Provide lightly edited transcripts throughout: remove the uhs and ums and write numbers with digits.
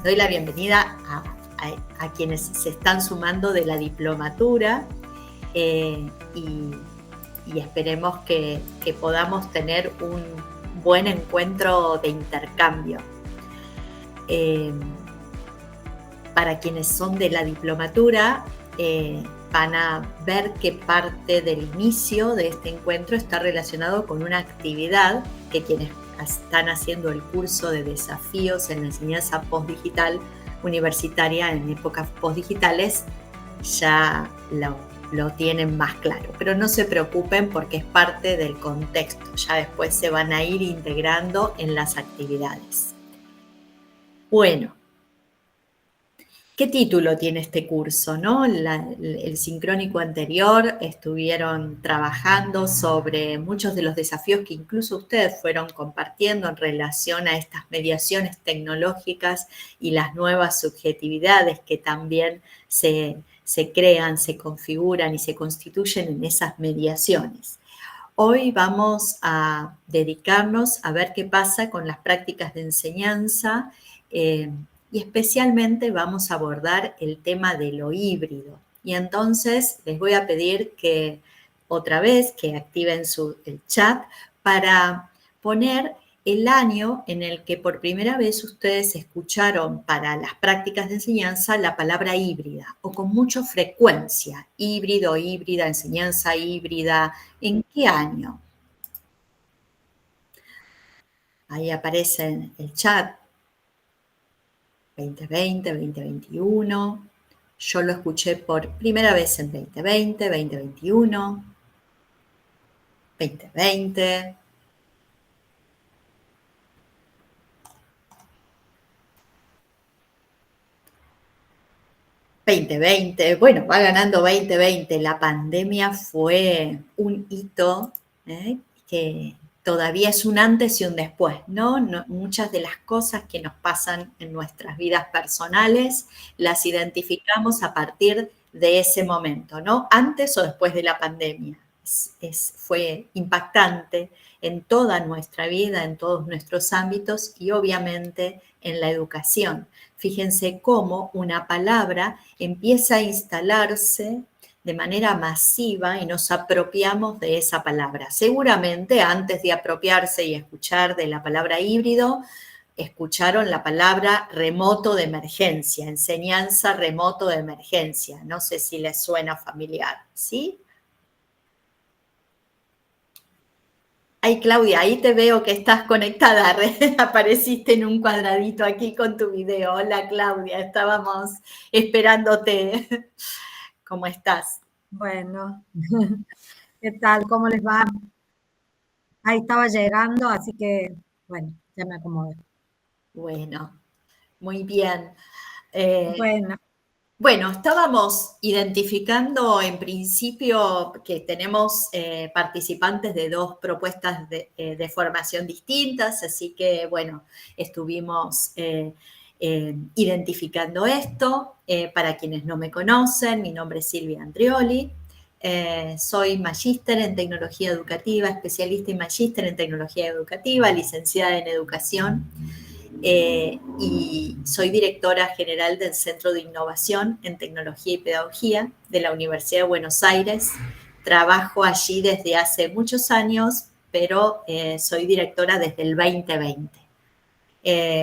doy la bienvenida a quienes se están sumando de la diplomatura y esperemos que podamos tener un buen encuentro de intercambio. Para quienes son de la diplomatura, van a ver que parte del inicio de este encuentro está relacionado con una actividad que quienes están haciendo el curso de desafíos en la enseñanza postdigital universitaria en épocas postdigitales ya lo tienen más claro. Pero no se preocupen porque es parte del contexto. Ya después se van a ir integrando en las actividades. Bueno. ¿Qué título tiene este curso, no? El sincrónico anterior estuvieron trabajando sobre muchos de los desafíos que incluso ustedes fueron compartiendo en relación a estas mediaciones tecnológicas y las nuevas subjetividades que también se crean, se configuran y se constituyen en esas mediaciones. Hoy vamos a dedicarnos a ver qué pasa con las prácticas de enseñanza y especialmente vamos a abordar el tema de lo híbrido. Y entonces les voy a pedir que otra vez que activen el chat para poner el año en el que por primera vez ustedes escucharon para las prácticas de enseñanza la palabra híbrida o con mucha frecuencia, híbrido, híbrida, enseñanza híbrida. ¿En qué año? Ahí aparece en el chat. 2020, 2021. Yo lo escuché por primera vez en 2020, 2021, 2020. Bueno, va ganando 2020. La pandemia fue un hito que todavía es un antes y un después, ¿no? Muchas de las cosas que nos pasan en nuestras vidas personales las identificamos a partir de ese momento, ¿no? Antes o después de la pandemia. Fue impactante en toda nuestra vida, en todos nuestros ámbitos y obviamente en la educación. Fíjense cómo una palabra empieza a instalarse de manera masiva y nos apropiamos de esa palabra. Seguramente antes de apropiarse y escuchar de la palabra híbrido, escucharon la palabra remoto de emergencia, enseñanza remoto de emergencia. No sé si les suena familiar, ¿sí? Ay, Claudia, ahí te veo que estás conectada, apareciste en un cuadradito aquí con tu video. Hola, Claudia, estábamos esperándote. ¿Cómo estás? Bueno, ¿qué tal? ¿Cómo les va? Ahí estaba llegando, así que, bueno, ya me acomodé. Bueno, muy bien. Bueno, Estábamos identificando en principio que tenemos participantes de dos propuestas de formación distintas, así que, bueno, estuvimos identificando esto. Para quienes no me conocen, mi nombre es Silvia Andrioli, soy magíster en tecnología educativa, especialista y magíster en tecnología educativa, licenciada en educación. Y soy directora general del Centro de Innovación en Tecnología y Pedagogía de la Universidad de Buenos Aires. Trabajo allí desde hace muchos años, pero soy directora desde el 2020.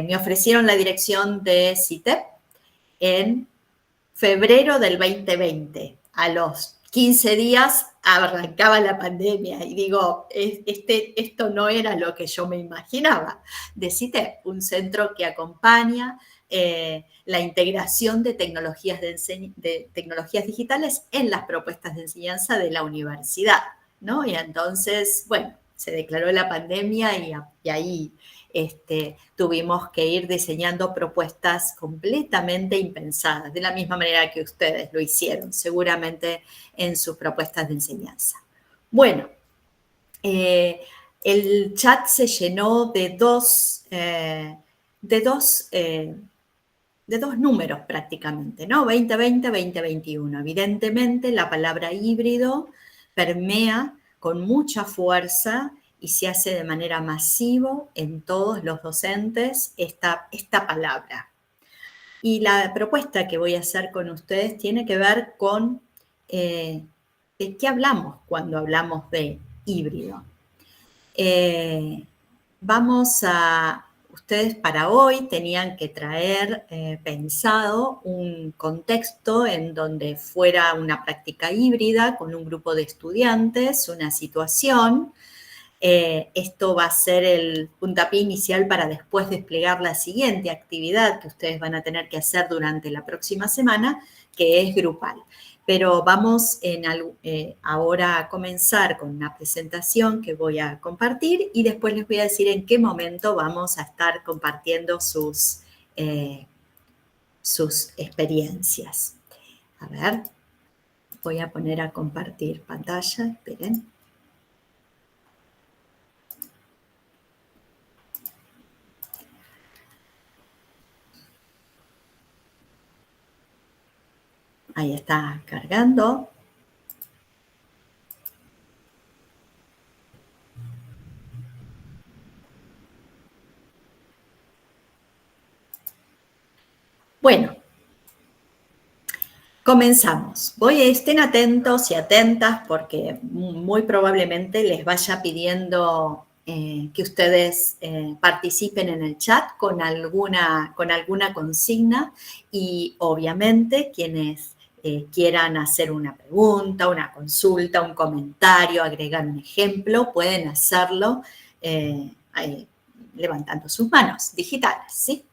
Me ofrecieron la dirección de CITEP en febrero del 2020. A los 15 días arrancaba la pandemia y digo, esto no era lo que yo me imaginaba. De CITEP, un centro que acompaña la integración de tecnologías digitales en las propuestas de enseñanza de la universidad, ¿no? Y entonces, bueno, se declaró la pandemia y ahí tuvimos que ir diseñando propuestas completamente impensadas, de la misma manera que ustedes lo hicieron, seguramente en sus propuestas de enseñanza. Bueno, el chat se llenó de dos números prácticamente, ¿no? 2020, 2021. Evidentemente, la palabra híbrido permea con mucha fuerza y se hace de manera masiva en todos los docentes esta palabra. Y la propuesta que voy a hacer con ustedes tiene que ver con de qué hablamos cuando hablamos de híbrido. Ustedes para hoy tenían que traer pensado un contexto en donde fuera una práctica híbrida con un grupo de estudiantes, una situación. Esto va a ser el puntapié inicial para después desplegar la siguiente actividad que ustedes van a tener que hacer durante la próxima semana, que es grupal. Pero vamos ahora a comenzar con una presentación que voy a compartir y después les voy a decir en qué momento vamos a estar compartiendo sus experiencias. A ver, voy a poner a compartir pantalla, esperen. Ahí está cargando. Bueno, comenzamos. Estén atentos y atentas porque muy probablemente les vaya pidiendo que ustedes participen en el chat con alguna consigna y obviamente quienes quieran hacer una pregunta, una consulta, un comentario, agregar un ejemplo, pueden hacerlo levantando sus manos digitales, ¿sí?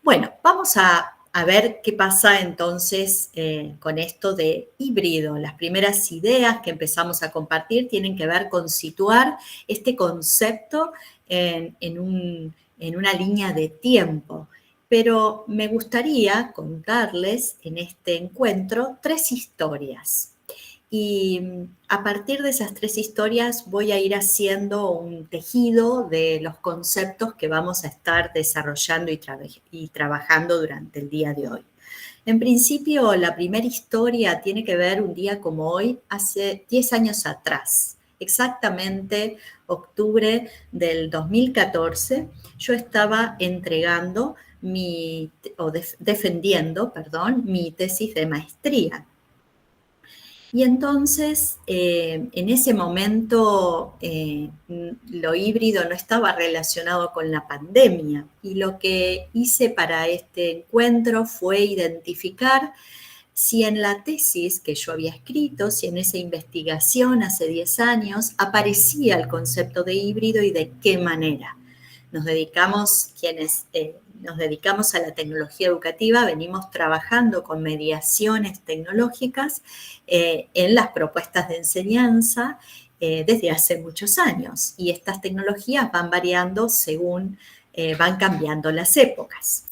Bueno, vamos a ver qué pasa entonces con esto de híbrido. Las primeras ideas que empezamos a compartir tienen que ver con situar este concepto en una línea de tiempo. Pero me gustaría contarles en este encuentro 3 historias. Y a partir de esas 3 historias voy a ir haciendo un tejido de los conceptos que vamos a estar desarrollando y trabajando durante el día de hoy. En principio, la primera historia tiene que ver un día como hoy, hace 10 años atrás, exactamente octubre del 2014, yo estaba defendiendo mi tesis de maestría. Y entonces, en ese momento, lo híbrido no estaba relacionado con la pandemia. Y lo que hice para este encuentro fue identificar si en la tesis que yo había escrito, si en esa investigación hace 10 años, aparecía el concepto de híbrido y de qué manera. Quienes nos dedicamos a la tecnología educativa, venimos trabajando con mediaciones tecnológicas en las propuestas de enseñanza desde hace muchos años. Y estas tecnologías van variando según van cambiando las épocas.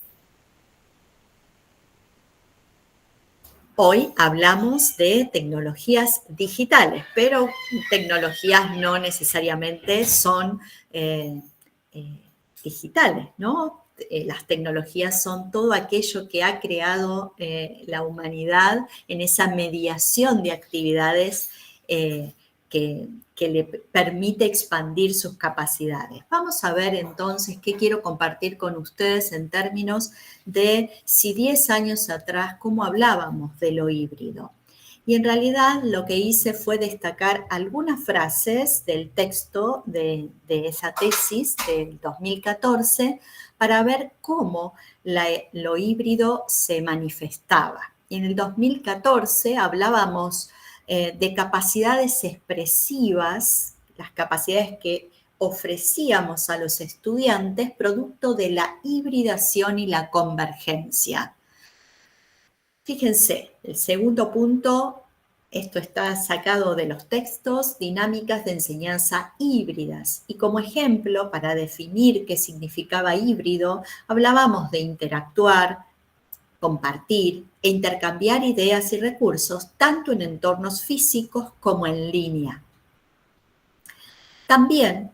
Hoy hablamos de tecnologías digitales, pero tecnologías no necesariamente son digitales, ¿no? Las tecnologías son todo aquello que ha creado la humanidad en esa mediación de actividades que le permite expandir sus capacidades. Vamos a ver entonces qué quiero compartir con ustedes en términos de si 10 años atrás, cómo hablábamos de lo híbrido. Y en realidad lo que hice fue destacar algunas frases del texto de esa tesis del 2014 para ver cómo lo híbrido se manifestaba. Y en el 2014 hablábamos de capacidades expresivas, las capacidades que ofrecíamos a los estudiantes producto de la hibridación y la convergencia. Fíjense, el segundo punto, esto está sacado de los textos, dinámicas de enseñanza híbridas. Y como ejemplo, para definir qué significaba híbrido, hablábamos de interactuar, compartir e intercambiar ideas y recursos, tanto en entornos físicos como en línea. También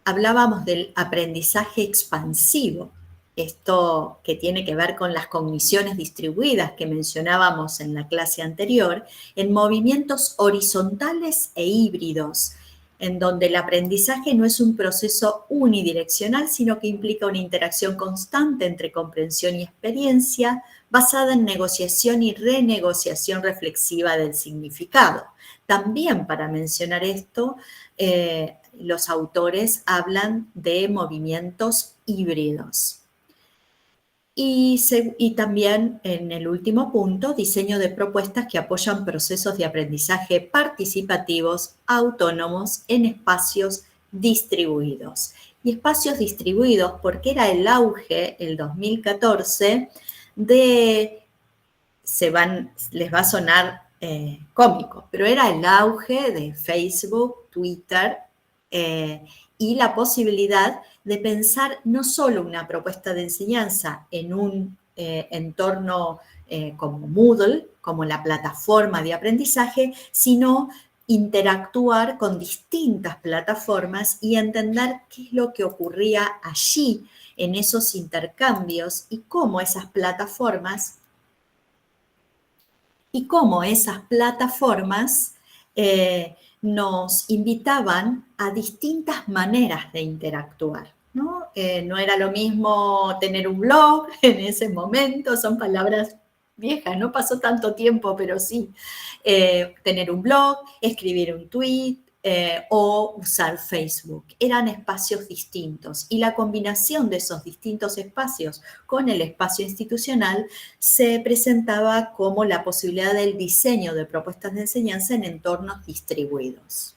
hablábamos del aprendizaje expansivo, esto que tiene que ver con las cogniciones distribuidas que mencionábamos en la clase anterior, en movimientos horizontales e híbridos, en donde el aprendizaje no es un proceso unidireccional, sino que implica una interacción constante entre comprensión y experiencia, basada en negociación y renegociación reflexiva del significado. También para mencionar esto, los autores hablan de movimientos híbridos. Y también en el último punto, diseño de propuestas que apoyan procesos de aprendizaje participativos, autónomos, en espacios distribuidos. Y espacios distribuidos porque era el auge, el 2014, de, les va a sonar cómico, pero era el auge de Facebook, Twitter, y la posibilidad de pensar no solo una propuesta de enseñanza en un entorno como Moodle, como la plataforma de aprendizaje, sino interactuar con distintas plataformas y entender qué es lo que ocurría allí en esos intercambios y cómo esas plataformas nos invitaban a distintas maneras de interactuar, ¿no? No era lo mismo tener un blog en ese momento, son palabras viejas, no pasó tanto tiempo, pero sí. Tener un blog, escribir un tweet, o usar Facebook. Eran espacios distintos y la combinación de esos distintos espacios con el espacio institucional se presentaba como la posibilidad del diseño de propuestas de enseñanza en entornos distribuidos.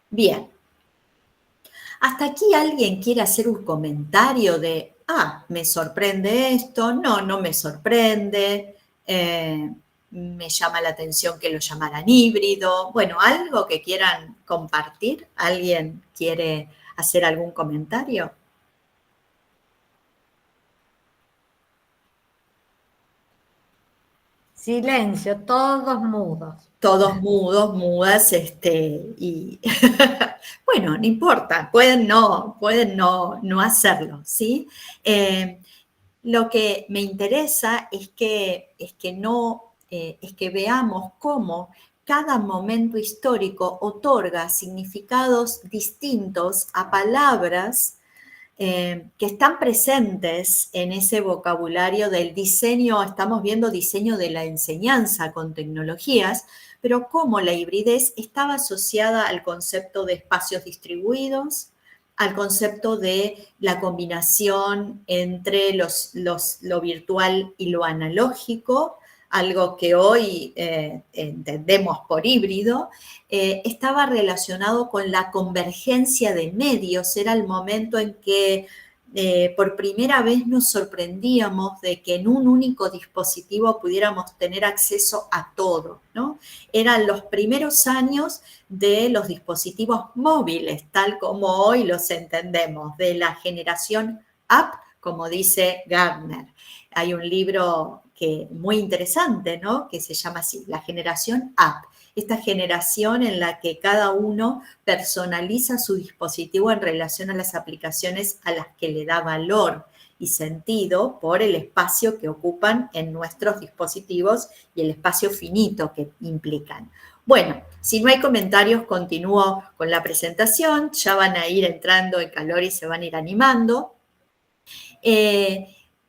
Bien. ¿Hasta aquí alguien quiere hacer un comentario de, me sorprende esto, no me sorprende, me llama la atención que lo llamaran híbrido? Bueno, algo que quieran compartir. ¿Alguien quiere hacer algún comentario? Silencio, todos mudos. Todos mudos, mudas, y bueno, no importa, pueden no hacerlo, ¿sí? Lo que me interesa es que veamos cómo cada momento histórico otorga significados distintos a palabras que están presentes en ese vocabulario del diseño. Estamos viendo diseño de la enseñanza con tecnologías, pero cómo la hibridez estaba asociada al concepto de espacios distribuidos, al concepto de la combinación entre lo virtual y lo analógico, algo que hoy entendemos por híbrido, estaba relacionado con la convergencia de medios. Era el momento en que por primera vez nos sorprendíamos de que en un único dispositivo pudiéramos tener acceso a todo, ¿no? Eran los primeros años de los dispositivos móviles, tal como hoy los entendemos, de la generación app, como dice Gartner. Hay un libro muy interesante, ¿no?, que se llama así, La generación app. Esta generación en la que cada uno personaliza su dispositivo en relación a las aplicaciones a las que le da valor y sentido por el espacio que ocupan en nuestros dispositivos y el espacio finito que implican. Bueno, si no hay comentarios, continúo con la presentación. Ya van a ir entrando en calor y se van a ir animando.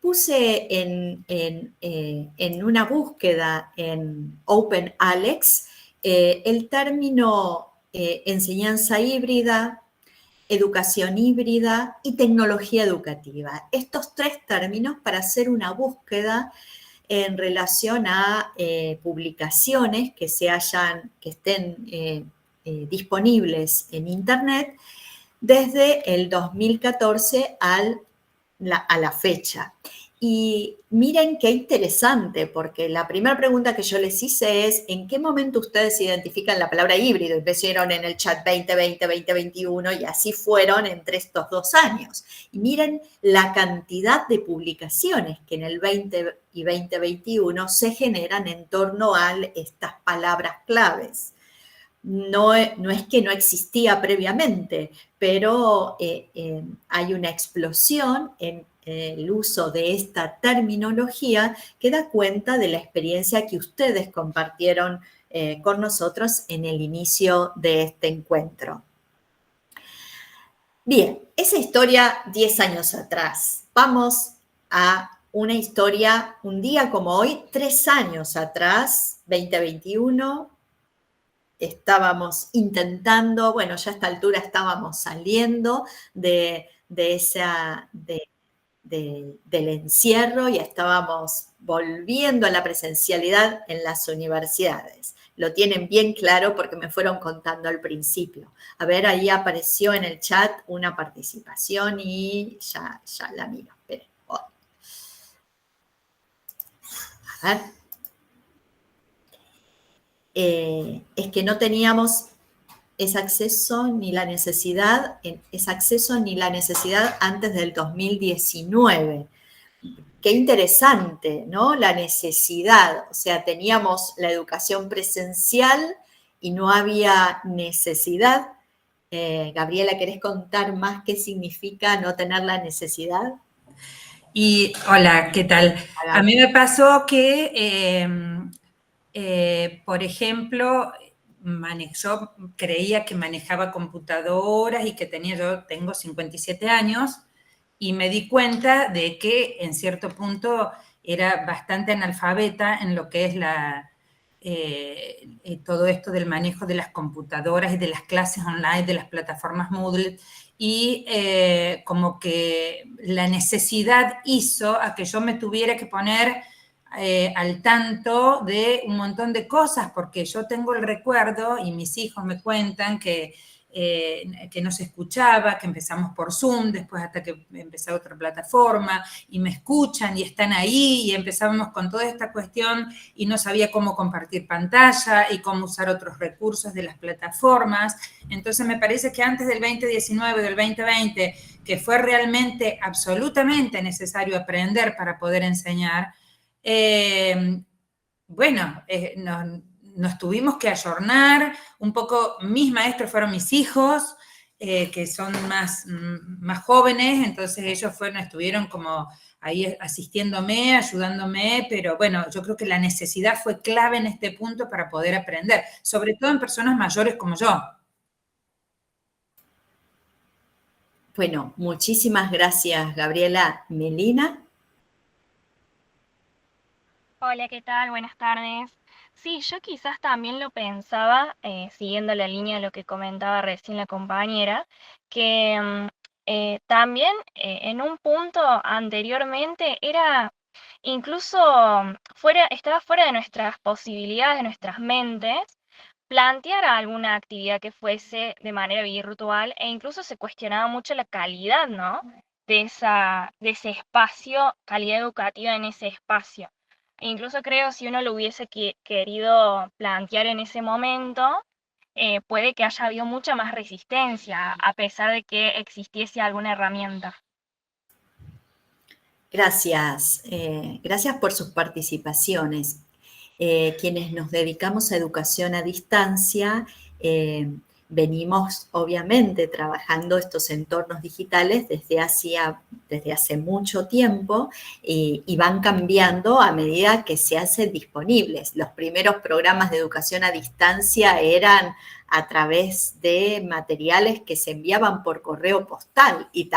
Puse en una búsqueda en OpenAlex el término enseñanza híbrida, educación híbrida y tecnología educativa. Estos tres términos para hacer una búsqueda en relación a publicaciones que estén disponibles en Internet desde el 2014 a la fecha. Y miren qué interesante, porque la primera pregunta que yo les hice es, ¿en qué momento ustedes identifican la palabra híbrido? Y pusieron en el chat 2020, 2021, y así fueron entre estos 2 años. Y miren la cantidad de publicaciones que en el 20 y 2021 se generan en torno a estas palabras claves. No es que no existía previamente, pero hay una explosión en el uso de esta terminología que da cuenta de la experiencia que ustedes compartieron con nosotros en el inicio de este encuentro. Bien, esa historia 10 años atrás. Vamos a una historia, un día como hoy, 3 años atrás, 2021, estábamos intentando, bueno, ya a esta altura estábamos saliendo del encierro y estábamos volviendo a la presencialidad en las universidades. Lo tienen bien claro porque me fueron contando al principio. A ver, ahí apareció en el chat una participación y ya la miro. Esperen. A ver. Es que no teníamos ese acceso ni la necesidad antes del 2019. Qué interesante, ¿no? La necesidad, o sea, teníamos la educación presencial y no había necesidad. Gabriela, ¿querés contar más qué significa no tener la necesidad? Y hola, ¿qué tal? A mí me pasó que, por ejemplo, yo creía que manejaba computadoras y que yo tengo 57 años y me di cuenta de que en cierto punto era bastante analfabeta en lo que es todo esto del manejo de las computadoras y de las clases online, de las plataformas Moodle, y como que la necesidad hizo a que yo me tuviera que poner al tanto de un montón de cosas, porque yo tengo el recuerdo, y mis hijos me cuentan que no se escuchaba, que empezamos por Zoom, después hasta que empezó otra plataforma, y me escuchan y están ahí, y empezamos con toda esta cuestión, y no sabía cómo compartir pantalla y cómo usar otros recursos de las plataformas. Entonces me parece que antes del 2019, del 2020, que fue realmente absolutamente necesario aprender para poder enseñar, nos tuvimos que ayornar, un poco mis maestros fueron mis hijos, que son más jóvenes, entonces ellos estuvieron como ahí asistiéndome, ayudándome, pero bueno, yo creo que la necesidad fue clave en este punto para poder aprender, sobre todo en personas mayores como yo. Bueno, muchísimas gracias, Gabriela. Melina. Hola, ¿qué tal? Buenas tardes. Sí, yo quizás también lo pensaba, siguiendo la línea de lo que comentaba recién la compañera, que también en un punto anteriormente era incluso estaba fuera de nuestras posibilidades, de nuestras mentes, plantear alguna actividad que fuese de manera virtual e incluso se cuestionaba mucho la calidad, ¿no? De ese espacio, calidad educativa en ese espacio. Incluso creo si uno lo hubiese querido plantear en ese momento, puede que haya habido mucha más resistencia, a pesar de que existiese alguna herramienta. Gracias, gracias por sus participaciones. Quienes nos dedicamos a educación a distancia, venimos obviamente trabajando estos entornos digitales desde hace mucho tiempo y van cambiando a medida que se hacen disponibles. Los primeros programas de educación a distancia eran a través de materiales que se enviaban por correo postal y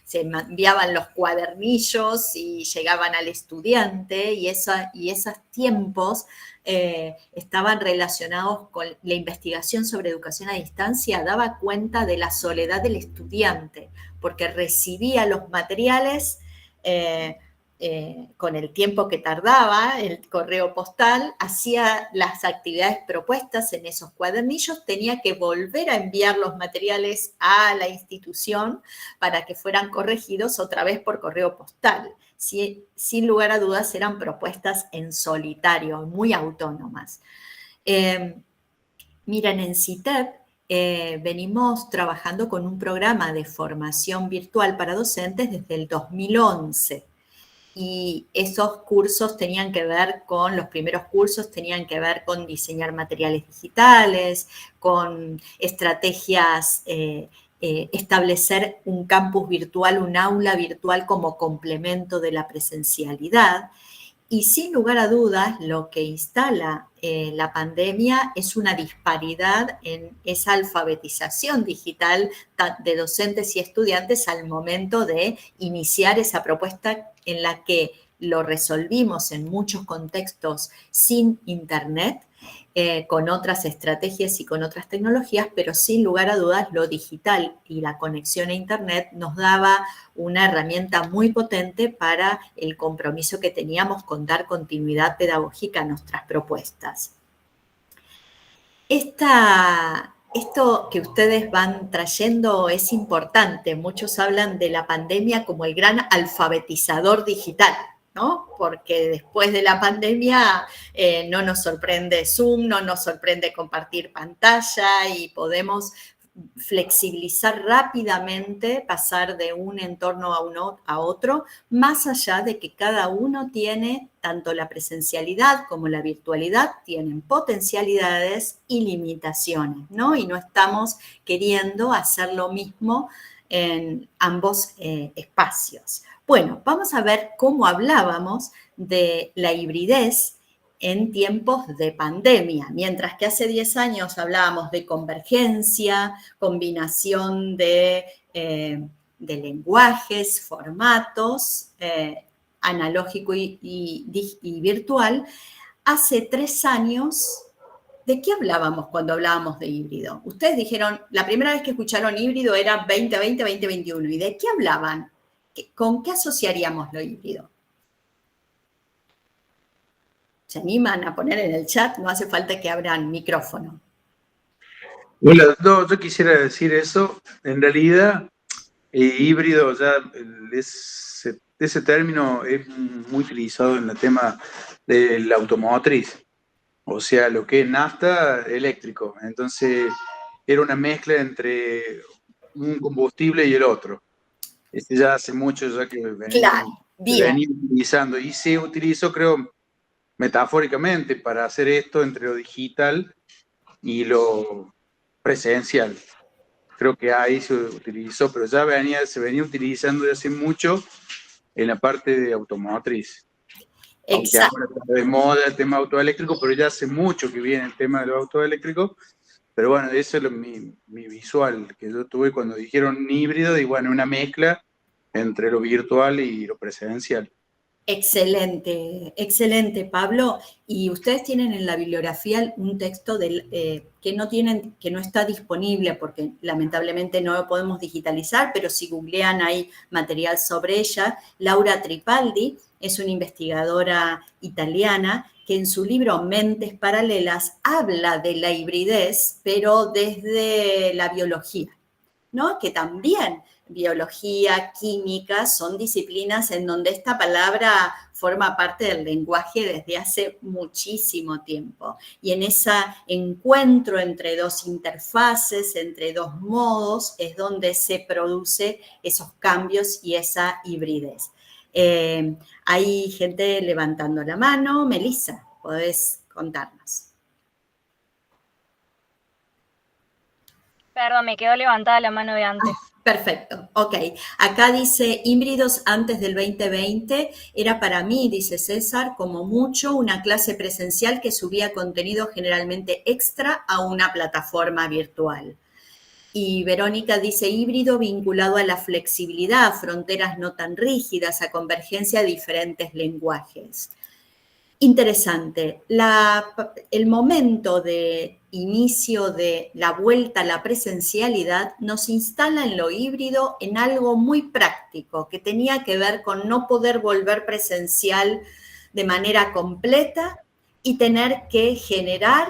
se enviaban los cuadernillos y llegaban al estudiante y esos tiempos estaban relacionados con la investigación sobre educación a distancia, daba cuenta de la soledad del estudiante, porque recibía los materiales con el tiempo que tardaba el correo postal, hacía las actividades propuestas en esos cuadernillos, tenía que volver a enviar los materiales a la institución para que fueran corregidos otra vez por correo postal. Sin lugar a dudas eran propuestas en solitario, muy autónomas. Miren, en CITEP venimos trabajando con un programa de formación virtual para docentes desde el 2011. Y esos cursos los primeros cursos tenían que ver con diseñar materiales digitales, con estrategias, establecer un campus virtual, un aula virtual como complemento de la presencialidad. Y sin lugar a dudas, lo que instala la pandemia es una disparidad en esa alfabetización digital de docentes y estudiantes al momento de iniciar esa propuesta en la que lo resolvimos en muchos contextos sin Internet, con otras estrategias y con otras tecnologías, pero sin lugar a dudas lo digital y la conexión a Internet nos daba una herramienta muy potente para el compromiso que teníamos con dar continuidad pedagógica a nuestras propuestas. Esto que ustedes van trayendo es importante. Muchos hablan de la pandemia como el gran alfabetizador digital, ¿no? Porque después de la pandemia no nos sorprende Zoom, no nos sorprende compartir pantalla y podemos flexibilizar rápidamente, pasar de un entorno a otro, más allá de que cada uno tiene, tanto la presencialidad como la virtualidad, tienen potencialidades y limitaciones, ¿no? Y no estamos queriendo hacer lo mismo en ambos espacios. Bueno, vamos a ver cómo hablábamos de la hibridez en tiempos de pandemia, mientras que hace 10 años hablábamos de convergencia, combinación de lenguajes, formatos, analógico y virtual. Hace 3 años, ¿de qué hablábamos cuando hablábamos de híbrido? Ustedes dijeron, la primera vez que escucharon híbrido era 2020, 2021. ¿Y de qué hablaban? ¿Con qué asociaríamos lo híbrido? ¿Se animan a poner en el chat? No hace falta que abran micrófono. Hola, no, yo quisiera decir eso. En realidad, híbrido, ya ese término es muy utilizado en el tema de la automotriz, o sea, lo que es nafta eléctrico. Entonces, era una mezcla entre un combustible y el otro. Ya hace mucho ya que venía utilizando, y se utilizó, creo, metafóricamente para hacer esto entre lo digital y lo presencial. Creo que ahí se utilizó, pero ya se venía utilizando desde hace mucho en la parte de automotriz. Exacto. Aunque ahora está de moda el tema autoeléctrico, pero ya hace mucho que viene el tema de los autoeléctricos. Pero bueno, eso es mi visual que yo tuve cuando dijeron híbrido, y bueno, una mezcla entre lo virtual y lo presencial. Excelente, excelente, Pablo. Y ustedes tienen en la bibliografía un texto que no está disponible porque lamentablemente no lo podemos digitalizar, pero si googlean hay material sobre ella. Laura Tripaldi es una investigadora italiana que en su libro Mentes Paralelas habla de la hibridez, pero desde la biología, ¿no? Que también biología, química, son disciplinas en donde esta palabra forma parte del lenguaje desde hace muchísimo tiempo. Y en ese encuentro entre dos interfaces, entre dos modos, es donde se produce esos cambios y esa hibridez. Hay gente levantando la mano. Melissa, podés contarnos. Perdón, me quedó levantada la mano de antes. Perfecto, ok. Acá dice híbridos antes del 2020. Era para mí, dice César, como mucho una clase presencial que subía contenido generalmente extra a una plataforma virtual. Y Verónica dice híbrido vinculado a la flexibilidad, fronteras no tan rígidas, a convergencia de diferentes lenguajes. Interesante. El momento de inicio de la vuelta a la presencialidad nos instala en lo híbrido en algo muy práctico que tenía que ver con no poder volver presencial de manera completa y tener que generar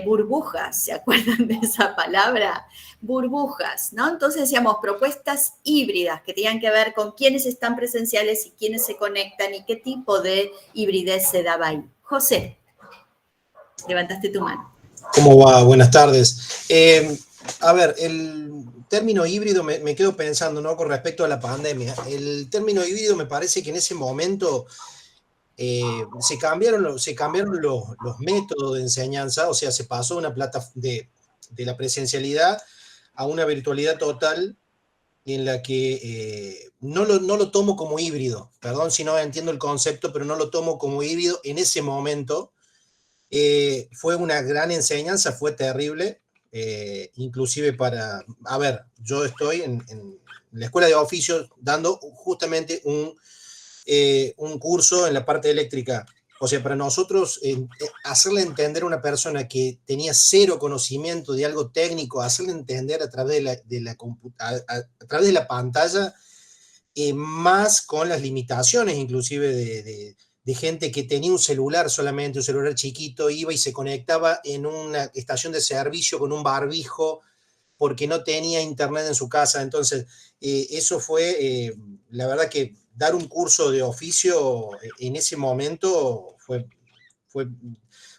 burbujas. ¿Se acuerdan de esa palabra? Burbujas, ¿no? Entonces decíamos propuestas híbridas que tenían que ver con quiénes están presenciales y quiénes se conectan y qué tipo de hibridez se daba ahí. José, levantaste tu mano. ¿Cómo va? Buenas tardes. A ver, el término híbrido me quedo pensando, ¿no? Con respecto a la pandemia. El término híbrido me parece que en ese momento se cambiaron los métodos de enseñanza, o sea, se pasó de la presencialidad a una virtualidad total en la que no lo tomo como híbrido. Perdón si no entiendo el concepto, pero no lo tomo como híbrido en ese momento. Fue una gran enseñanza, fue terrible, inclusive a ver, yo estoy en la escuela de oficios dando justamente un curso en la parte eléctrica. O sea, para nosotros, hacerle entender a una persona que tenía cero conocimiento de algo técnico, hacerle entender a través a través de la pantalla, más con las limitaciones inclusive de gente que tenía un celular solamente, un celular chiquito, iba y se conectaba en una estación de servicio con un barbijo porque no tenía internet en su casa. Entonces, eso fue, la verdad que dar un curso de oficio en ese momento fue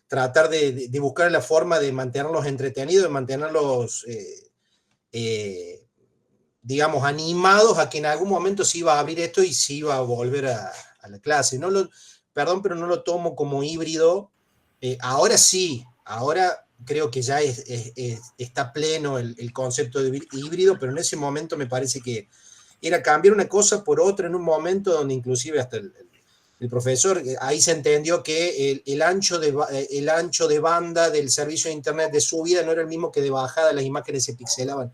tratar de buscar la forma de mantenerlos entretenidos, de mantenerlos, digamos, animados a que en algún momento se iba a abrir esto y se iba a volver a la clase. Perdón, pero no lo tomo como híbrido. Ahora sí, ahora creo que ya está pleno el concepto de híbrido, pero en ese momento me parece que era cambiar una cosa por otra en un momento donde inclusive hasta el profesor, ahí se entendió que el ancho de banda del servicio de internet de subida no era el mismo que de bajada, las imágenes se pixelaban.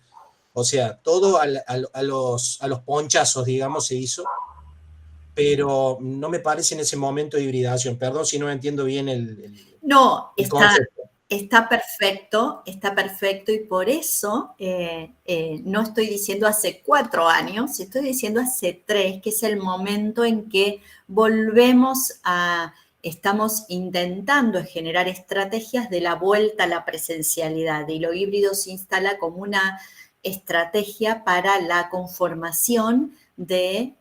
O sea, todo a los ponchazos, digamos, se hizo, pero no me parece en ese momento de hibridación. Perdón si no entiendo bien No, el concepto. Está perfecto y por eso no estoy diciendo hace 4 años, estoy diciendo hace 3, que es el momento en que estamos intentando generar estrategias de la vuelta a la presencialidad, y lo híbrido se instala como una estrategia para la conformación de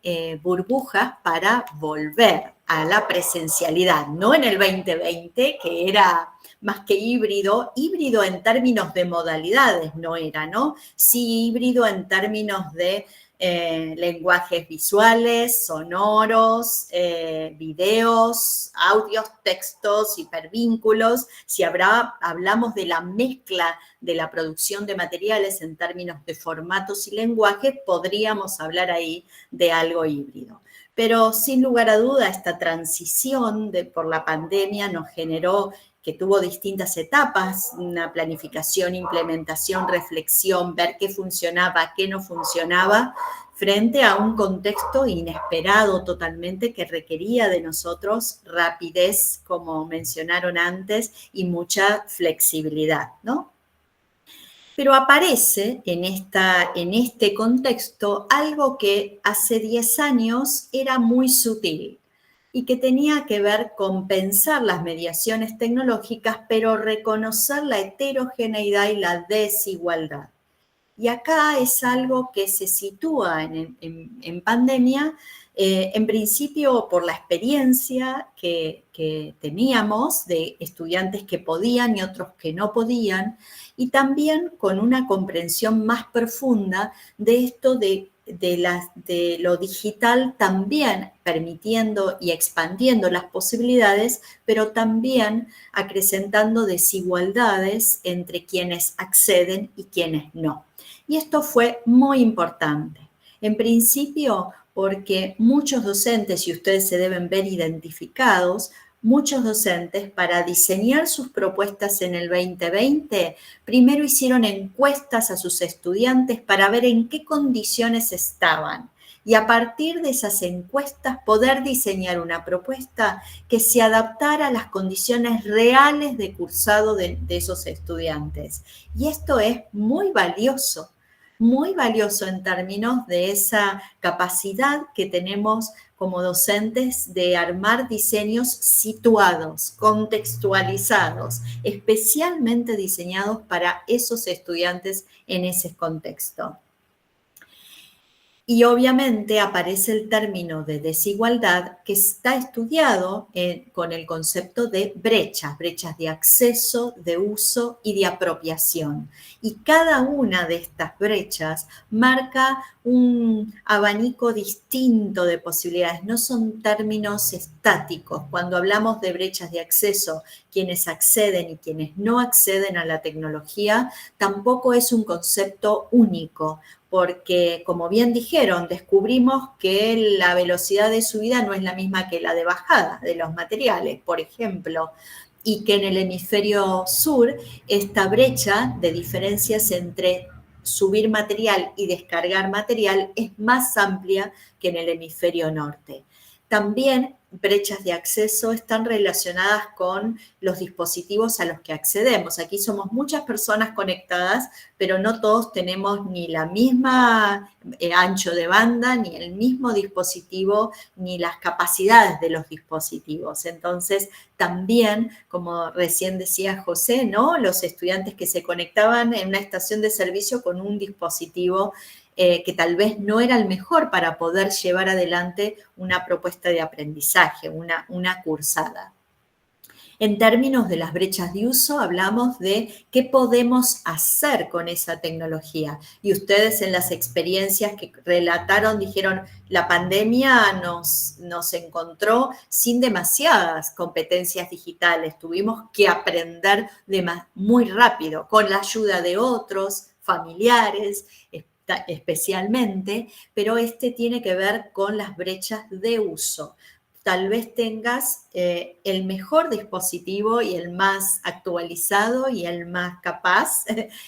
burbujas para volver a la presencialidad, no en el 2020, que era más que híbrido en términos de modalidades no era, ¿no? Sí híbrido en términos de lenguajes visuales, sonoros, videos, audios, textos, hipervínculos. Si hablamos de la mezcla de la producción de materiales en términos de formatos y lenguajes, podríamos hablar ahí de algo híbrido. Pero sin lugar a duda, esta transición por la pandemia nos generó, que tuvo distintas etapas, una planificación, implementación, reflexión, ver qué funcionaba, qué no funcionaba, frente a un contexto inesperado totalmente que requería de nosotros rapidez, como mencionaron antes, y mucha flexibilidad, ¿no? Pero aparece en este contexto algo que hace 10 años era muy sutil y que tenía que ver con pensar las mediaciones tecnológicas, pero reconocer la heterogeneidad y la desigualdad. Y acá es algo que se sitúa en pandemia, en principio por la experiencia que teníamos de estudiantes que podían y otros que no podían, y también con una comprensión más profunda de esto de lo digital, también permitiendo y expandiendo las posibilidades, pero también acrecentando desigualdades entre quienes acceden y quienes no. Y esto fue muy importante. En principio, porque muchos docentes, y ustedes se deben ver identificados, muchos docentes, para diseñar sus propuestas en el 2020, primero hicieron encuestas a sus estudiantes para ver en qué condiciones estaban, y a partir de esas encuestas poder diseñar una propuesta que se adaptara a las condiciones reales de cursado de esos estudiantes. Y esto es muy valioso en términos de esa capacidad que tenemos como docentes de armar diseños situados, contextualizados, especialmente diseñados para esos estudiantes en ese contexto. Y obviamente aparece el término de desigualdad, que está estudiado con el concepto de brechas de acceso, de uso y de apropiación. Y cada una de estas brechas marca un abanico distinto de posibilidades, no son términos estáticos. Cuando hablamos de brechas de acceso, quienes acceden y quienes no acceden a la tecnología, tampoco es un concepto único, porque, como bien dijeron, descubrimos que la velocidad de subida no es la misma que la de bajada de los materiales, por ejemplo, y que en el hemisferio sur esta brecha de diferencias entre subir material y descargar material es más amplia que en el hemisferio norte. También brechas de acceso están relacionadas con los dispositivos a los que accedemos. Aquí somos muchas personas conectadas, pero no todos tenemos ni la misma ancho de banda, ni el mismo dispositivo, ni las capacidades de los dispositivos. Entonces, también, como recién decía José, ¿no? Los estudiantes que se conectaban en una estación de servicio con un dispositivo que tal vez no era el mejor para poder llevar adelante una propuesta de aprendizaje, una cursada. En términos de las brechas de uso, hablamos de qué podemos hacer con esa tecnología. Y ustedes en las experiencias que relataron dijeron, la pandemia nos encontró sin demasiadas competencias digitales. Tuvimos que aprender muy rápido, con la ayuda de otros, familiares, especialmente, pero tiene que ver con las brechas de uso. Tal vez tengas el mejor dispositivo y el más actualizado y el más capaz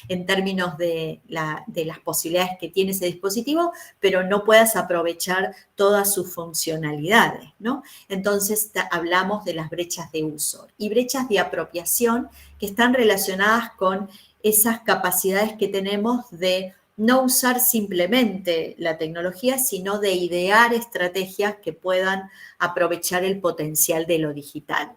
en términos de las posibilidades que tiene ese dispositivo, pero no puedas aprovechar todas sus funcionalidades, ¿no? Entonces hablamos de las brechas de uso y brechas de apropiación que están relacionadas con esas capacidades que tenemos de no usar simplemente la tecnología, sino de idear estrategias que puedan aprovechar el potencial de lo digital.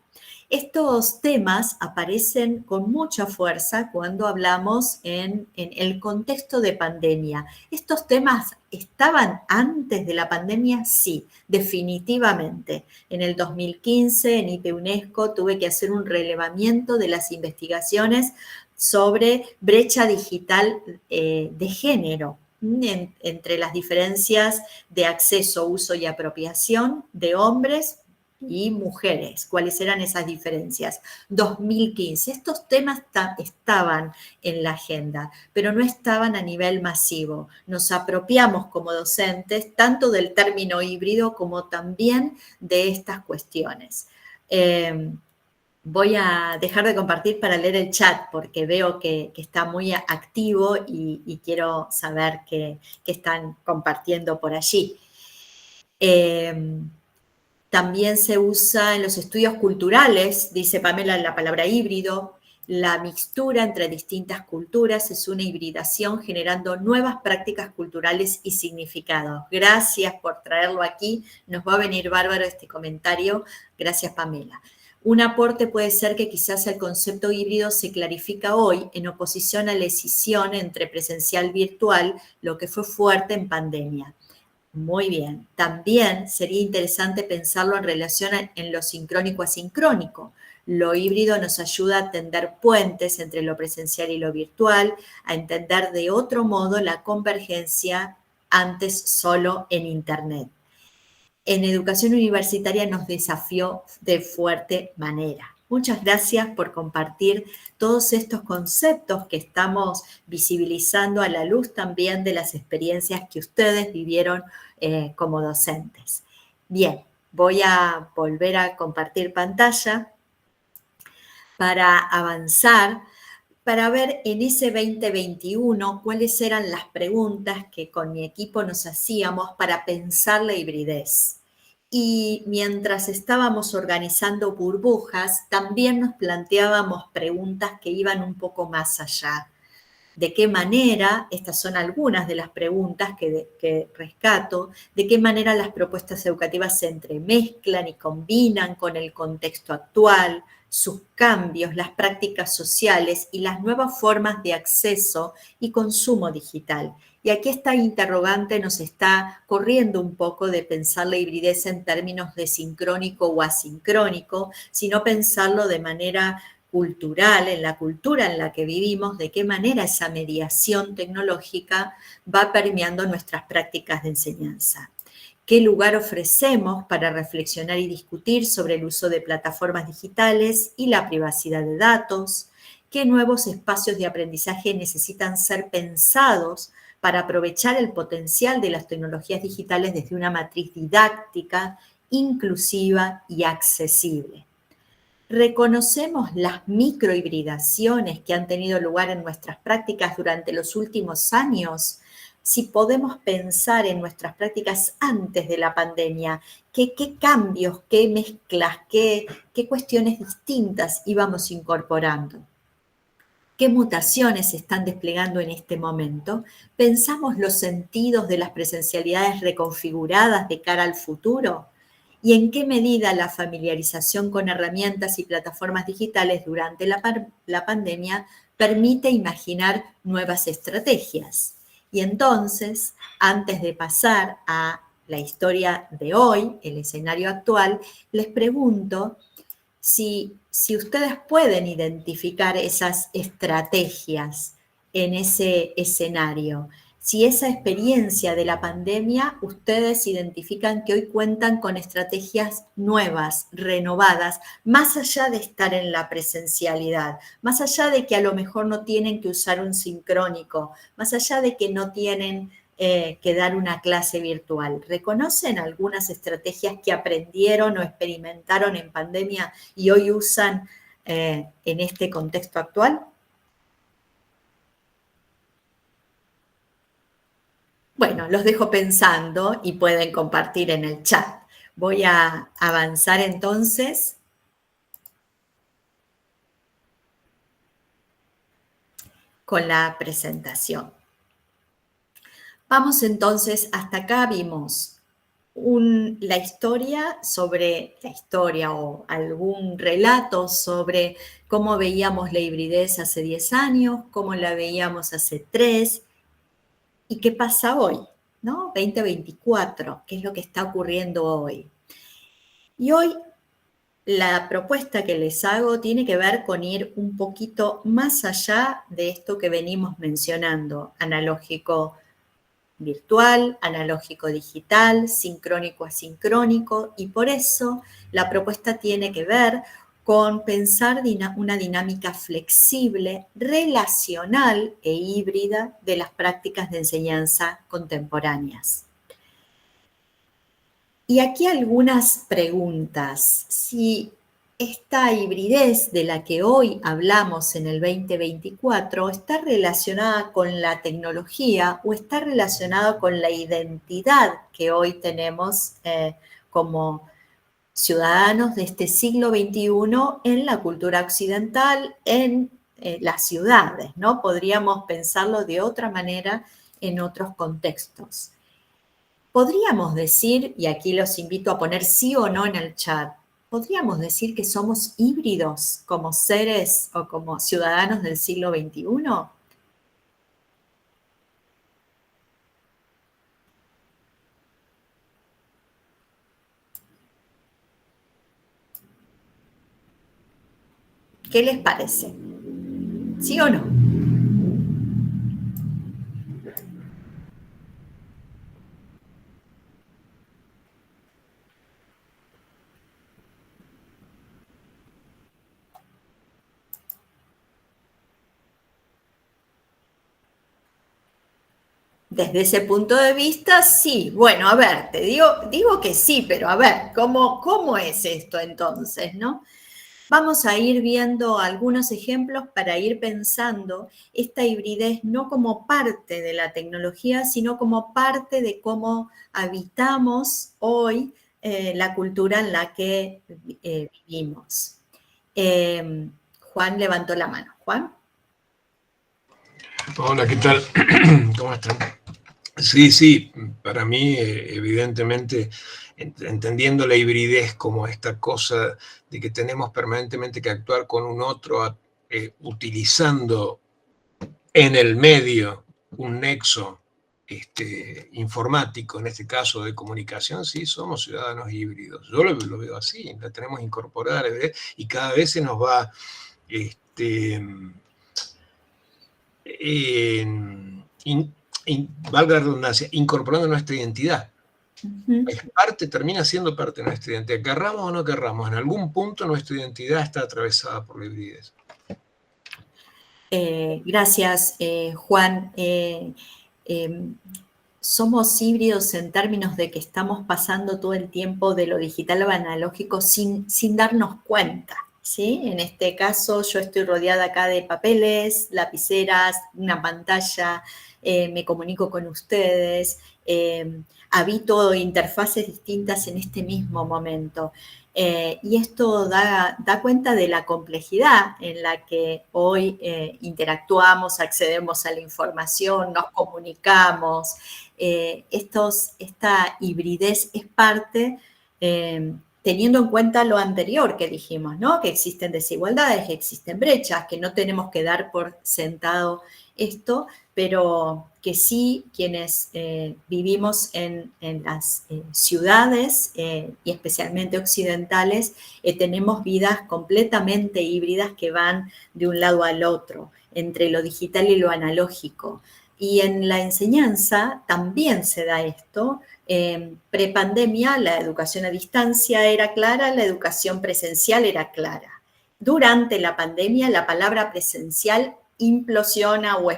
Estos temas aparecen con mucha fuerza cuando hablamos en el contexto de pandemia. ¿Estos temas estaban antes de la pandemia? Sí, definitivamente. En el 2015, en IP UNESCO, tuve que hacer un relevamiento de las investigaciones sobre brecha digital de género, entre las diferencias de acceso, uso y apropiación de hombres y mujeres. ¿Cuáles eran esas diferencias? 2015. Estos temas estaban en la agenda, pero no estaban a nivel masivo. Nos apropiamos como docentes tanto del término híbrido como también de estas cuestiones. Voy a dejar de compartir para leer el chat porque veo que está muy activo y quiero saber qué están compartiendo por allí. También se usa en los estudios culturales, dice Pamela, la palabra híbrido. La mixtura entre distintas culturas es una hibridación generando nuevas prácticas culturales y significados. Gracias por traerlo aquí. Nos va a venir bárbaro este comentario. Gracias, Pamela. Un aporte puede ser que quizás el concepto híbrido se clarifica hoy en oposición a la escisión entre presencial y virtual, lo que fue fuerte en pandemia. Muy bien. También sería interesante pensarlo en relación en lo sincrónico-asincrónico. Lo híbrido nos ayuda a tender puentes entre lo presencial y lo virtual, a entender de otro modo la convergencia antes solo en Internet. En educación universitaria nos desafió de fuerte manera. Muchas gracias por compartir todos estos conceptos que estamos visibilizando a la luz también de las experiencias que ustedes vivieron como docentes. Bien, voy a volver a compartir pantalla para avanzar, para ver en ese 2021 cuáles eran las preguntas que con mi equipo nos hacíamos para pensar la hibridez. Y mientras estábamos organizando burbujas, también nos planteábamos preguntas que iban un poco más allá. ¿De qué manera, estas son algunas de las preguntas que rescato, de qué manera las propuestas educativas se entremezclan y combinan con el contexto actual, sus cambios, las prácticas sociales y las nuevas formas de acceso y consumo digital? Y aquí esta interrogante nos está corriendo un poco de pensar la hibridez en términos de sincrónico o asincrónico, sino pensarlo de manera cultural, en la cultura en la que vivimos, de qué manera esa mediación tecnológica va permeando nuestras prácticas de enseñanza. ¿Qué lugar ofrecemos para reflexionar y discutir sobre el uso de plataformas digitales y la privacidad de datos? ¿Qué nuevos espacios de aprendizaje necesitan ser pensados para aprovechar el potencial de las tecnologías digitales desde una matriz didáctica, inclusiva y accesible? ¿Reconocemos las microhibridaciones que han tenido lugar en nuestras prácticas durante los últimos años si podemos pensar en nuestras prácticas antes de la pandemia, qué cambios, qué mezclas, qué cuestiones distintas íbamos incorporando. ¿Qué mutaciones se están desplegando en este momento? ¿Pensamos los sentidos de las presencialidades reconfiguradas de cara al futuro? ¿Y en qué medida la familiarización con herramientas y plataformas digitales durante la pandemia permite imaginar nuevas estrategias? Y entonces, antes de pasar a la historia de hoy, el escenario actual, les pregunto si ustedes pueden identificar esas estrategias en ese escenario. Si esa experiencia de la pandemia, ustedes identifican que hoy cuentan con estrategias nuevas, renovadas, más allá de estar en la presencialidad, más allá de que a lo mejor no tienen que usar un sincrónico, más allá de que no tienen que dar una clase virtual. ¿Reconocen algunas estrategias que aprendieron o experimentaron en pandemia y hoy usan en este contexto actual? Bueno, los dejo pensando y pueden compartir en el chat. Voy a avanzar entonces. Con la presentación. Vamos entonces, hasta acá vimos la historia o algún relato sobre cómo veíamos la hibridez hace 10 años, cómo la veíamos hace 3 y qué pasa hoy, ¿no? 2024, qué es lo que está ocurriendo hoy. Y hoy la propuesta que les hago tiene que ver con ir un poquito más allá de esto que venimos mencionando, analógico virtual, analógico digital, sincrónico asincrónico, y por eso la propuesta tiene que ver con pensar una dinámica flexible, relacional e híbrida de las prácticas de enseñanza contemporáneas. Y aquí algunas preguntas. Si esta hibridez de la que hoy hablamos en el 2024 está relacionada con la tecnología o está relacionada con la identidad que hoy tenemos como ciudadanos de este siglo XXI en la cultura occidental, en las ciudades, ¿no? Podríamos pensarlo de otra manera en otros contextos. Podríamos decir, y aquí los invito a poner sí o no en el chat, ¿podríamos decir que somos híbridos como seres o como ciudadanos del siglo XXI? ¿Qué les parece? ¿Sí o no? Desde ese punto de vista, sí. Bueno, a ver, te digo que sí, pero a ver, ¿cómo es esto entonces, no? Vamos a ir viendo algunos ejemplos para ir pensando esta hibridez no como parte de la tecnología, sino como parte de cómo habitamos hoy la cultura en la que vivimos. Juan levantó la mano. Juan. Hola, ¿qué tal? ¿Cómo están? Sí, para mí, evidentemente, entendiendo la hibridez como esta cosa de que tenemos permanentemente que actuar con un otro, utilizando en el medio un nexo informático, en este caso de comunicación, sí, somos ciudadanos híbridos. Yo lo veo así, la tenemos incorporada y cada vez se nos va valga la redundancia, incorporando nuestra identidad. Termina siendo parte de nuestra identidad. Querramos o no querramos, en algún punto nuestra identidad está atravesada por la hibridez. Gracias, Juan. Somos híbridos en términos de que estamos pasando todo el tiempo de lo digital a lo analógico sin darnos cuenta, ¿sí? En este caso yo estoy rodeada acá de papeles, lapiceras, una pantalla, me comunico con ustedes, habito interfaces distintas en este mismo momento. Y esto da cuenta de la complejidad en la que hoy interactuamos, accedemos a la información, nos comunicamos. Esta hibridez es parte, teniendo en cuenta lo anterior que dijimos, ¿no? Que existen desigualdades, que existen brechas, que no tenemos que dar por sentado esto, pero que sí quienes vivimos en las ciudades y especialmente occidentales, tenemos vidas completamente híbridas que van de un lado al otro, entre lo digital y lo analógico. Y en la enseñanza también se da esto. Prepandemia, la educación a distancia era clara, la educación presencial era clara. Durante la pandemia, la palabra presencial implosiona o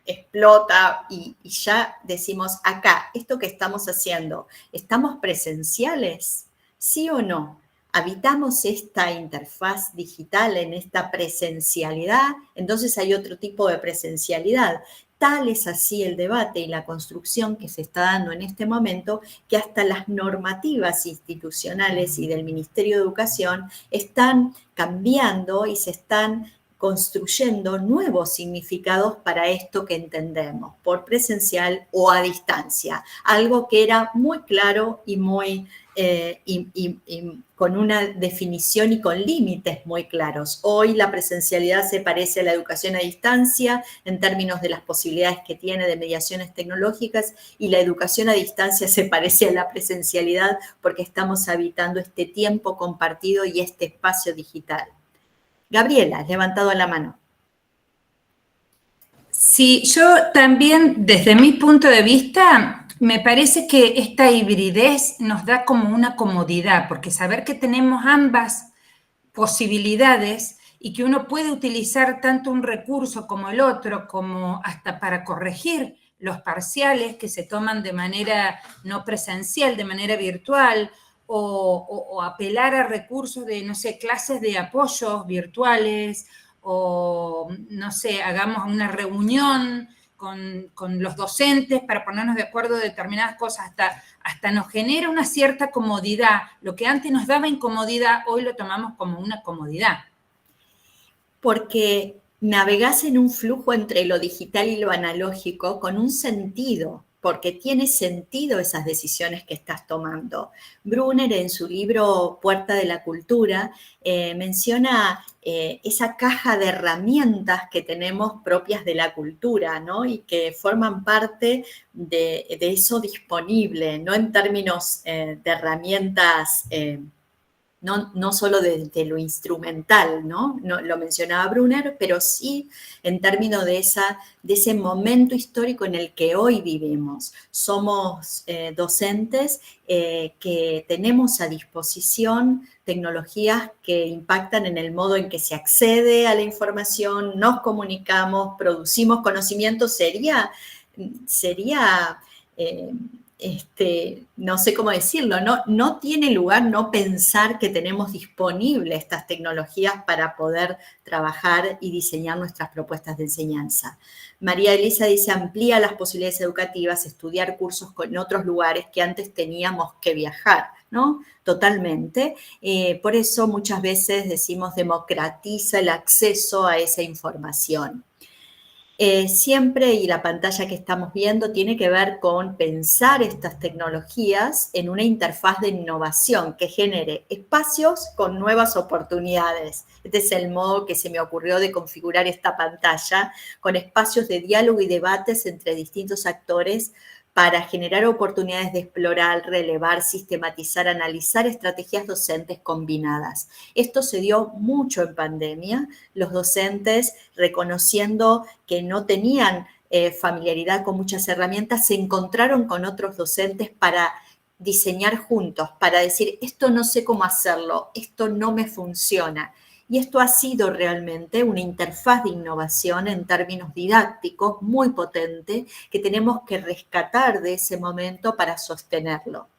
explota y ya decimos acá, esto que estamos haciendo, ¿estamos presenciales? ¿Sí o no? ¿Habitamos esta interfaz digital en esta presencialidad? Entonces hay otro tipo de presencialidad. Tal es así el debate y la construcción que se está dando en este momento que hasta las normativas institucionales y del Ministerio de Educación están cambiando y se están construyendo nuevos significados para esto que entendemos, por presencial o a distancia, algo que era muy claro y muy con una definición y con límites muy claros. Hoy la presencialidad se parece a la educación a distancia en términos de las posibilidades que tiene de mediaciones tecnológicas y la educación a distancia se parece a la presencialidad porque estamos habitando este tiempo compartido y este espacio digital. Gabriela, has levantado la mano. Sí, yo también, desde mi punto de vista, me parece que esta hibridez nos da como una comodidad, porque saber que tenemos ambas posibilidades y que uno puede utilizar tanto un recurso como el otro, como hasta para corregir los parciales que se toman de manera no presencial, de manera virtual, o apelar a recursos de, no sé, clases de apoyos virtuales, o, no sé, hagamos una reunión con los docentes para ponernos de acuerdo de determinadas cosas, hasta nos genera una cierta comodidad. Lo que antes nos daba incomodidad, hoy lo tomamos como una comodidad. Porque navegás en un flujo entre lo digital y lo analógico con un sentido, porque tiene sentido esas decisiones que estás tomando. Brunner, en su libro Puerta de la Cultura, menciona esa caja de herramientas que tenemos propias de la cultura, ¿no? Y que forman parte de eso disponible, no en términos de herramientas no solo de lo instrumental, ¿no? Lo mencionaba Brunner, pero sí en términos de ese momento histórico en el que hoy vivimos. Somos docentes que tenemos a disposición tecnologías que impactan en el modo en que se accede a la información, nos comunicamos, producimos conocimiento. Sería no sé cómo decirlo, no tiene lugar no pensar que tenemos disponibles estas tecnologías para poder trabajar y diseñar nuestras propuestas de enseñanza. María Elisa dice, amplía las posibilidades educativas, estudiar cursos en otros lugares que antes teníamos que viajar, ¿no? Totalmente. Por eso muchas veces decimos democratiza el acceso a esa información. Siempre, y la pantalla que estamos viendo tiene que ver con pensar estas tecnologías en una interfaz de innovación que genere espacios con nuevas oportunidades. Este es el modo que se me ocurrió de configurar esta pantalla, con espacios de diálogo y debates entre distintos actores para generar oportunidades de explorar, relevar, sistematizar, analizar estrategias docentes combinadas. Esto se dio mucho en pandemia, los docentes reconociendo que no tenían familiaridad con muchas herramientas, se encontraron con otros docentes para diseñar juntos, para decir, esto no sé cómo hacerlo, esto no me funciona. Y esto ha sido realmente una interfaz de innovación en términos didácticos muy potente que tenemos que rescatar de ese momento para sostenerlo.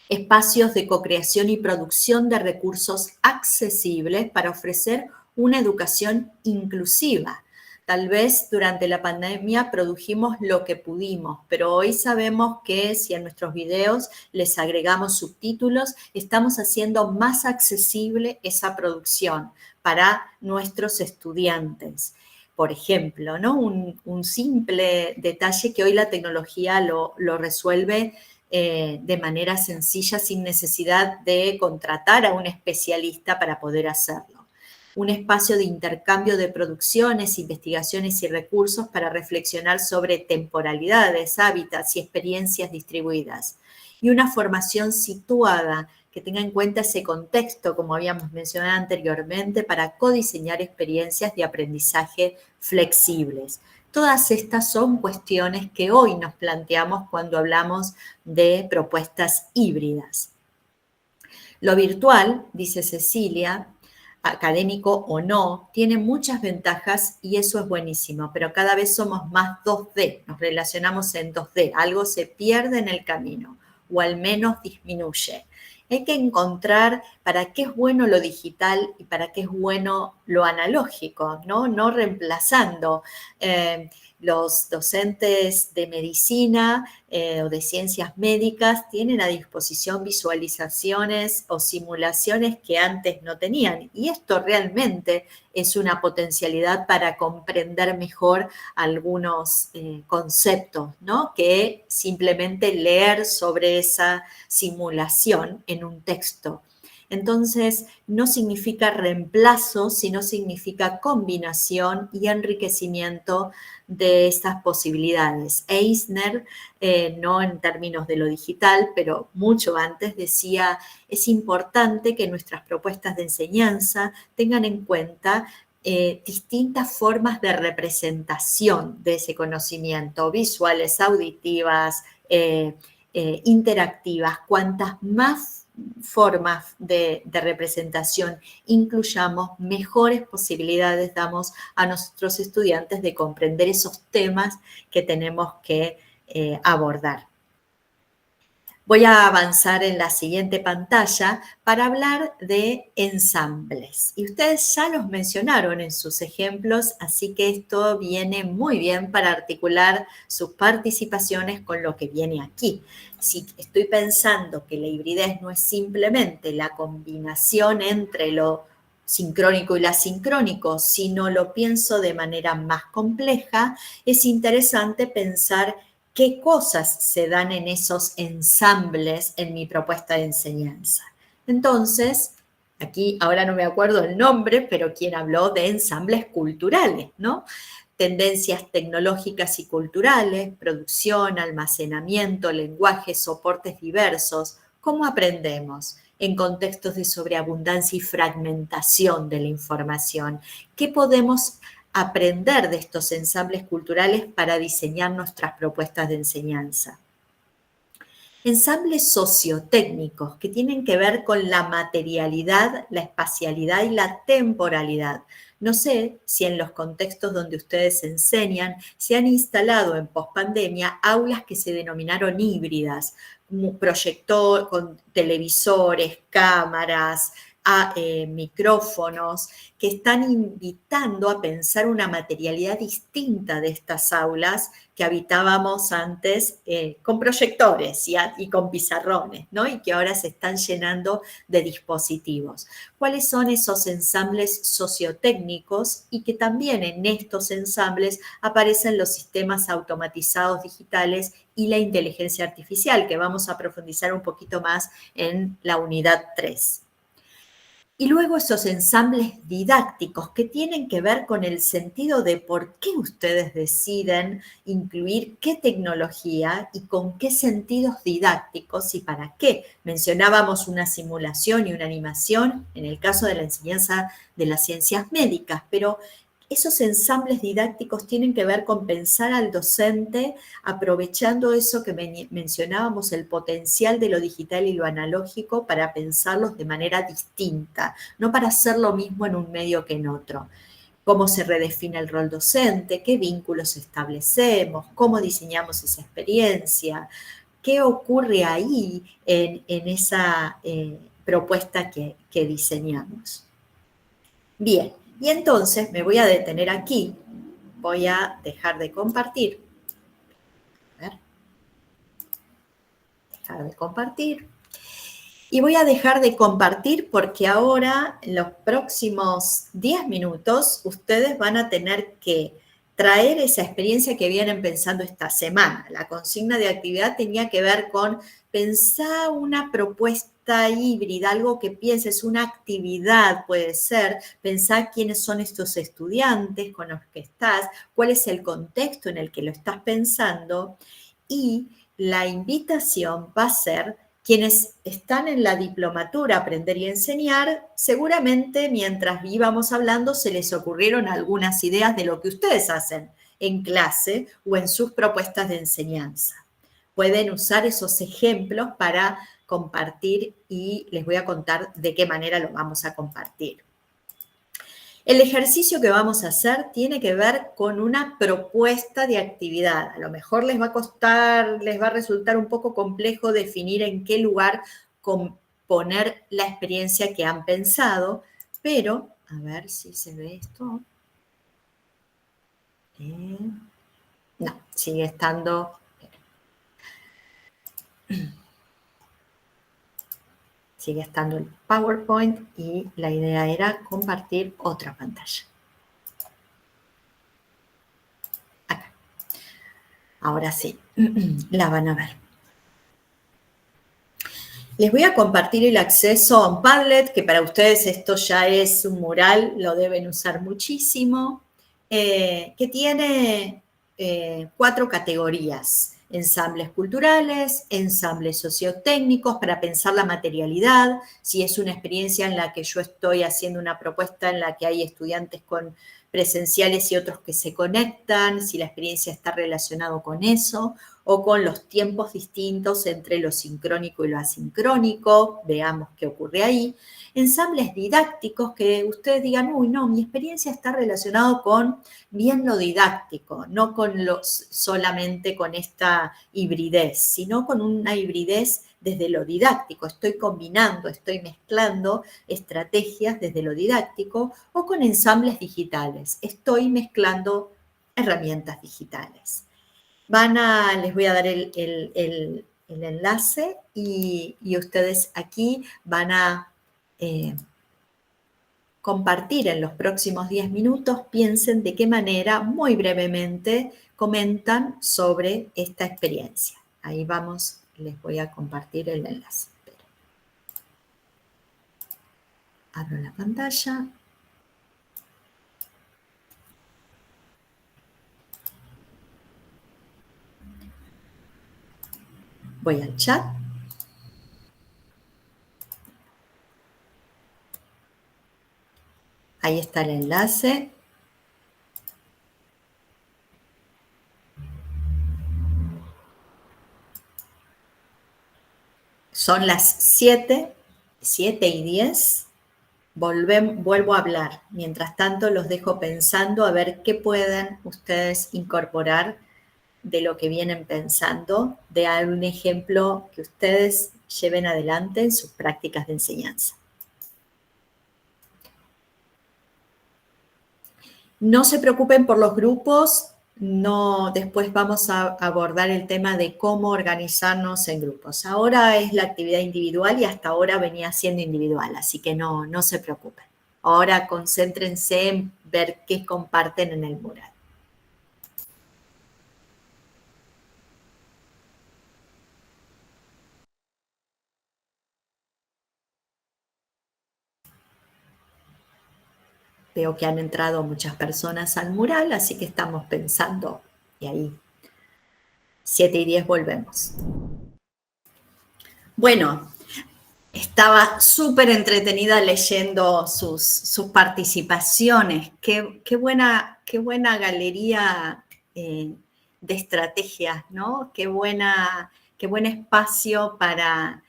Espacios de co-creación y producción de recursos accesibles para ofrecer una educación inclusiva. Tal vez durante la pandemia produjimos lo que pudimos, pero hoy sabemos que si a nuestros videos les agregamos subtítulos, estamos haciendo más accesible esa producción para nuestros estudiantes. Por ejemplo, ¿no? Un simple detalle que hoy la tecnología lo resuelve de manera sencilla sin necesidad de contratar a un especialista para poder hacerlo. Un espacio de intercambio de producciones, investigaciones y recursos para reflexionar sobre temporalidades, hábitats y experiencias distribuidas. Y una formación situada que tenga en cuenta ese contexto, como habíamos mencionado anteriormente, para codiseñar experiencias de aprendizaje flexibles. Todas estas son cuestiones que hoy nos planteamos cuando hablamos de propuestas híbridas. Lo virtual, dice Cecilia, académico o no, tiene muchas ventajas y eso es buenísimo, pero cada vez somos más 2D, nos relacionamos en 2D, algo se pierde en el camino o al menos disminuye. Hay que encontrar para qué es bueno lo digital y para qué es bueno lo analógico, no reemplazando. Los docentes de medicina o de ciencias médicas tienen a disposición visualizaciones o simulaciones que antes no tenían. Y esto realmente es una potencialidad para comprender mejor algunos conceptos, ¿no? Que simplemente leer sobre esa simulación en un texto. Entonces, no significa reemplazo, sino significa combinación y enriquecimiento de estas posibilidades. Eisner, no en términos de lo digital, pero mucho antes, decía, es importante que nuestras propuestas de enseñanza tengan en cuenta distintas formas de representación de ese conocimiento, visuales, auditivas, interactivas. Cuantas más formas de representación incluyamos, mejores posibilidades damos a nuestros estudiantes de comprender esos temas que tenemos que abordar. Voy a avanzar en la siguiente pantalla para hablar de ensambles. Y ustedes ya los mencionaron en sus ejemplos, así que esto viene muy bien para articular sus participaciones con lo que viene aquí. Si estoy pensando que la hibridez no es simplemente la combinación entre lo sincrónico y lo asincrónico, sino lo pienso de manera más compleja, es interesante pensar qué cosas se dan en esos ensambles en mi propuesta de enseñanza. Entonces, aquí ahora no me acuerdo el nombre, pero quien habló de ensambles culturales, ¿no? Tendencias tecnológicas y culturales, producción, almacenamiento, lenguaje, soportes diversos. ¿Cómo aprendemos? En contextos de sobreabundancia y fragmentación de la información. ¿Qué podemos aprender de estos ensambles culturales para diseñar nuestras propuestas de enseñanza? Ensambles sociotécnicos que tienen que ver con la materialidad, la espacialidad y la temporalidad. No sé si en los contextos donde ustedes enseñan se han instalado en pospandemia aulas que se denominaron híbridas, proyector con televisores, cámaras, micrófonos, que están invitando a pensar una materialidad distinta de estas aulas que habitábamos antes con proyectores y con pizarrones, ¿no? Y que ahora se están llenando de dispositivos. ¿Cuáles son esos ensambles sociotécnicos? Y que también en estos ensambles aparecen los sistemas automatizados digitales y la inteligencia artificial, que vamos a profundizar un poquito más en la unidad 3. Y luego esos ensambles didácticos que tienen que ver con el sentido de por qué ustedes deciden incluir qué tecnología y con qué sentidos didácticos y para qué. Mencionábamos una simulación y una animación en el caso de la enseñanza de las ciencias médicas, pero esos ensambles didácticos tienen que ver con pensar al docente aprovechando eso que mencionábamos, el potencial de lo digital y lo analógico para pensarlos de manera distinta, no para hacer lo mismo en un medio que en otro. Cómo se redefine el rol docente, qué vínculos establecemos, cómo diseñamos esa experiencia, qué ocurre ahí en esa propuesta que diseñamos. Bien. Y entonces me voy a detener aquí voy a dejar de compartir. A ver. Dejar de compartir. Y voy a dejar de compartir porque ahora, en los próximos 10 minutos, ustedes van a tener que traer esa experiencia que vienen pensando esta semana. La consigna de actividad tenía que ver con pensar una propuesta híbrida, algo que pienses, una actividad puede ser, pensar quiénes son estos estudiantes con los que estás, cuál es el contexto en el que lo estás pensando, y la invitación va a ser quienes están en la diplomatura Aprender y Enseñar, seguramente mientras íbamos hablando se les ocurrieron algunas ideas de lo que ustedes hacen en clase o en sus propuestas de enseñanza. Pueden usar esos ejemplos para compartir y les voy a contar de qué manera lo vamos a compartir. El ejercicio que vamos a hacer tiene que ver con una propuesta de actividad. A lo mejor les va a costar, les va a resultar un poco complejo definir en qué lugar poner la experiencia que han pensado, pero, a ver si se ve esto. No, sigue estando... Sigue estando el PowerPoint y la idea era compartir otra pantalla. Acá. Ahora sí, la van a ver. Les voy a compartir el acceso a un Padlet, que para ustedes esto ya es un mural, lo deben usar muchísimo, que tiene 4 categorías. Ensambles culturales, ensambles sociotécnicos para pensar la materialidad, si es una experiencia en la que yo estoy haciendo una propuesta en la que hay estudiantes con presenciales y otros que se conectan, si la experiencia está relacionada con eso, o con los tiempos distintos entre lo sincrónico y lo asincrónico, veamos qué ocurre ahí. Ensambles didácticos que ustedes digan, uy, no, mi experiencia está relacionada con bien lo didáctico, no con solamente con esta hibridez, sino con una hibridez desde lo didáctico. Estoy combinando, estoy mezclando estrategias desde lo didáctico, o con ensambles digitales. Estoy mezclando herramientas digitales. Les voy a dar el enlace y ustedes aquí van a compartir en los próximos 10 minutos, piensen de qué manera, muy brevemente, comentan sobre esta experiencia. Ahí vamos, les voy a compartir el enlace. Abro la pantalla. Voy al chat. Ahí está el enlace. Son las 7:10. Vuelvo a hablar. Mientras tanto, los dejo pensando a ver qué pueden ustedes incorporar de lo que vienen pensando, de algún ejemplo que ustedes lleven adelante en sus prácticas de enseñanza. No se preocupen por los grupos, después vamos a abordar el tema de cómo organizarnos en grupos. Ahora es la actividad individual y hasta ahora venía siendo individual, así que no se preocupen. Ahora concéntrense en ver qué comparten en el mural. Veo que han entrado muchas personas al mural, así que estamos pensando, y ahí 7:10 volvemos. Bueno, estaba súper entretenida leyendo sus participaciones. Qué buena galería de estrategias, ¿no? Qué buen espacio para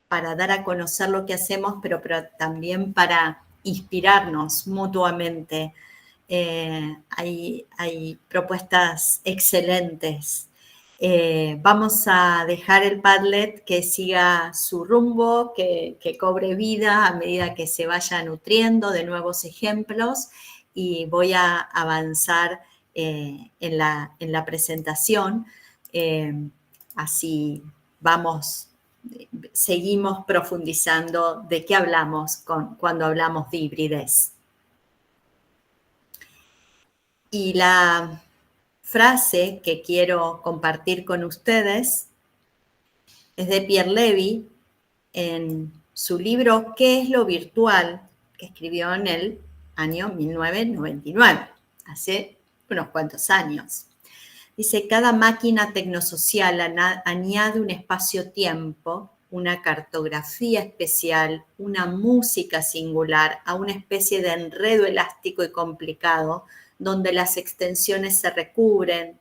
dar a conocer lo que hacemos, pero también para inspirarnos mutuamente. Hay propuestas excelentes. Vamos a dejar el Padlet que siga su rumbo, que cobre vida a medida que se vaya nutriendo de nuevos ejemplos, y voy a avanzar en la presentación, así seguimos profundizando de qué hablamos cuando hablamos de hibridez. Y la frase que quiero compartir con ustedes es de Pierre Levy en su libro ¿Qué es lo virtual?, que escribió en el año 1999, hace unos cuantos años. Dice, cada máquina tecnosocial añade un espacio-tiempo, una cartografía especial, una música singular a una especie de enredo elástico y complicado donde las extensiones se recubren,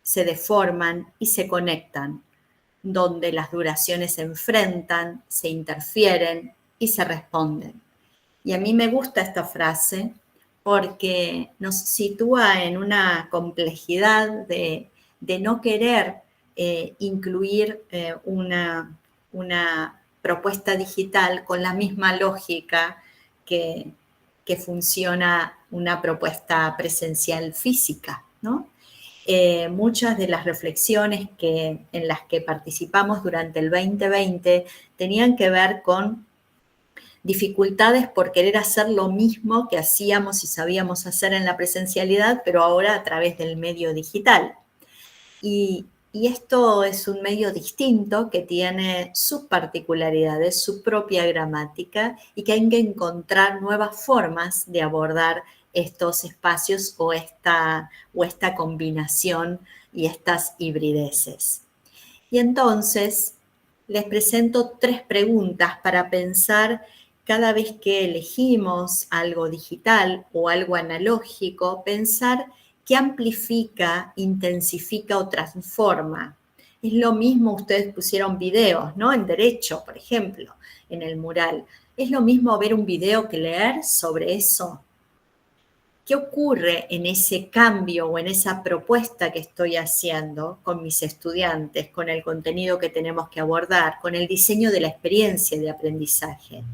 se deforman y se conectan, donde las duraciones se enfrentan, se interfieren y se responden. Y a mí me gusta esta frase porque nos sitúa en una complejidad de no querer incluir una propuesta digital con la misma lógica que funciona una propuesta presencial física, ¿no? Muchas de las reflexiones en las que participamos durante el 2020 tenían que ver con dificultades por querer hacer lo mismo que hacíamos y sabíamos hacer en la presencialidad, pero ahora a través del medio digital. Y esto es un medio distinto que tiene sus particularidades, su propia gramática y que hay que encontrar nuevas formas de abordar estos espacios o esta combinación y estas hibrideces. Y entonces les presento 3 preguntas para pensar cada vez que elegimos algo digital o algo analógico, pensar qué amplifica, intensifica o transforma. Es lo mismo, ustedes pusieron videos, ¿no? En Derecho, por ejemplo, en el mural. ¿Es lo mismo ver un video que leer sobre eso? ¿Qué ocurre en ese cambio o en esa propuesta que estoy haciendo con mis estudiantes, con el contenido que tenemos que abordar, con el diseño de la experiencia de aprendizaje?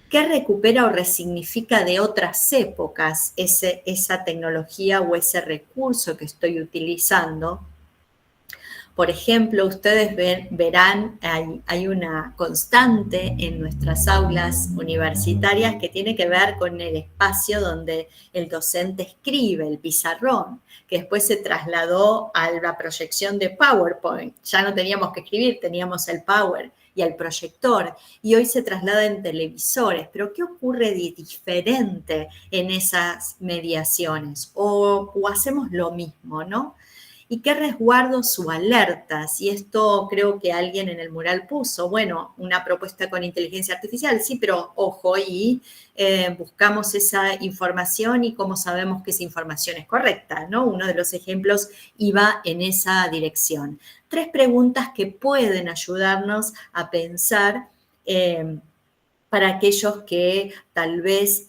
¿Qué recupera o resignifica de otras épocas esa tecnología o ese recurso que estoy utilizando? Por ejemplo, ustedes verán, hay una constante en nuestras aulas universitarias que tiene que ver con el espacio donde el docente escribe, el pizarrón, que después se trasladó a la proyección de PowerPoint. Ya no teníamos que escribir, teníamos el Power y el proyector, y hoy se traslada en televisores. Pero ¿qué ocurre de diferente en esas mediaciones? O hacemos lo mismo, ¿no? ¿Y qué resguardos o alertas? Y esto creo que alguien en el mural puso, bueno, una propuesta con inteligencia artificial, sí, pero ojo, y buscamos esa información y cómo sabemos que esa información es correcta, ¿no? Uno de los ejemplos iba en esa dirección. 3 preguntas que pueden ayudarnos a pensar para aquellos que tal vez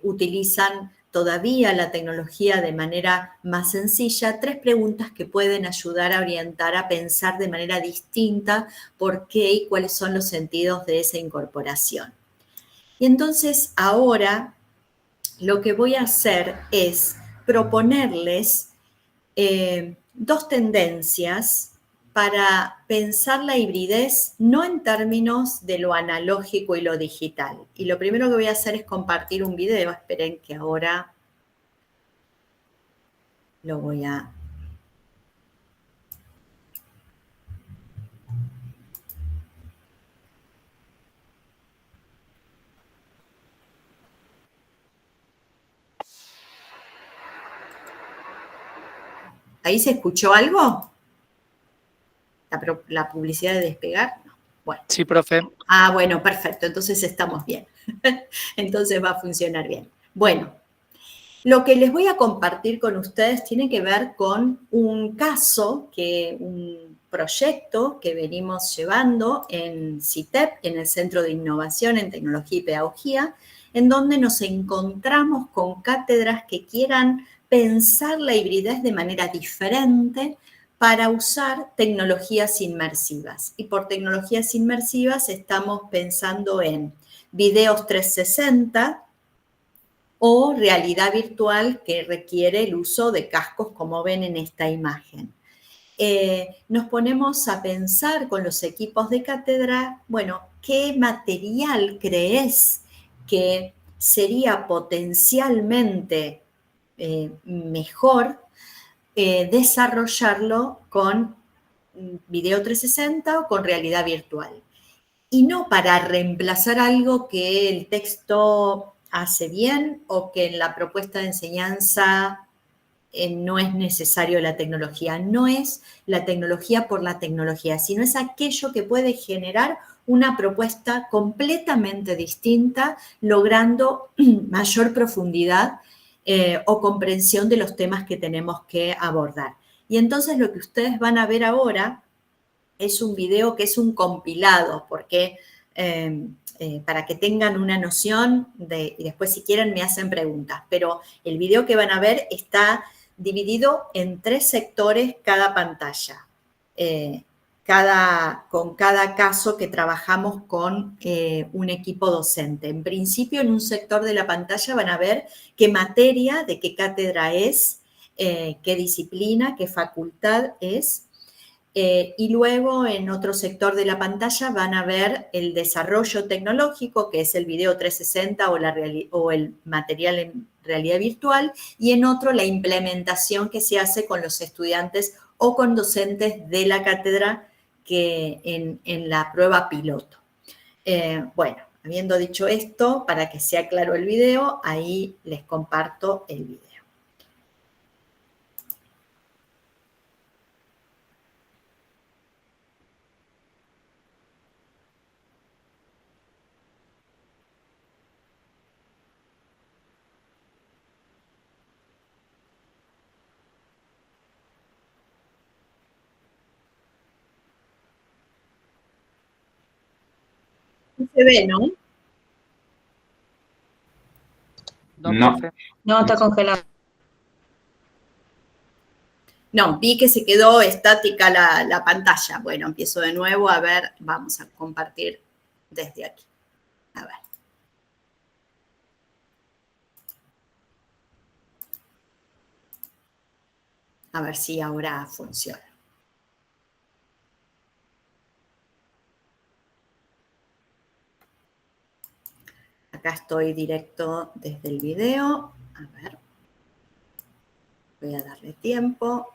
utilizan todavía la tecnología de manera más sencilla, 3 preguntas que pueden ayudar a orientar, a pensar de manera distinta por qué y cuáles son los sentidos de esa incorporación. Y entonces ahora lo que voy a hacer es proponerles 2 tendencias para pensar la hibridez no en términos de lo analógico y lo digital. Y lo primero que voy a hacer es compartir un video. Esperen que ahora lo voy a... ¿Ahí se escuchó algo? ¿La publicidad de Despegar? No. Bueno. Sí, profe. Ah, bueno, perfecto. Entonces estamos bien. Entonces va a funcionar bien. Bueno, lo que les voy a compartir con ustedes tiene que ver con un caso, un proyecto que venimos llevando en CITEP, en el Centro de Innovación en Tecnología y Pedagogía, en donde nos encontramos con cátedras que quieran pensar la hibridez de manera diferente para usar tecnologías inmersivas. Y por tecnologías inmersivas estamos pensando en videos 360, o realidad virtual que requiere el uso de cascos como ven en esta imagen. Nos ponemos a pensar con los equipos de cátedra, bueno, ¿qué material crees que sería potencialmente mejor desarrollarlo con video 360 o con realidad virtual? Y no para reemplazar algo que el texto hace bien o que en la propuesta de enseñanza no es necesario la tecnología. No es la tecnología por la tecnología, sino es aquello que puede generar una propuesta completamente distinta, logrando mayor profundidad o comprensión de los temas que tenemos que abordar. Y entonces lo que ustedes van a ver ahora es un video que es un compilado, porque para que tengan una noción y después si quieren me hacen preguntas, pero el video que van a ver está dividido en 3 sectores cada pantalla, con cada caso que trabajamos con un equipo docente. En principio, en un sector de la pantalla van a ver qué materia, de qué cátedra es, qué disciplina, qué facultad es. Y luego en otro sector de la pantalla van a ver el desarrollo tecnológico, que es el video 360 o el material en realidad virtual, y en otro la implementación que se hace con los estudiantes o con docentes de la cátedra que en la prueba piloto. Bueno, habiendo dicho esto, para que sea claro el video, ahí les comparto el video. Se ve, ¿no? No. No, está congelado. No, vi que se quedó estática la pantalla. Bueno, empiezo de nuevo. A ver, vamos a compartir desde aquí. A ver. A ver si ahora funciona. Acá estoy directo desde el video. A ver. Voy a darle tiempo.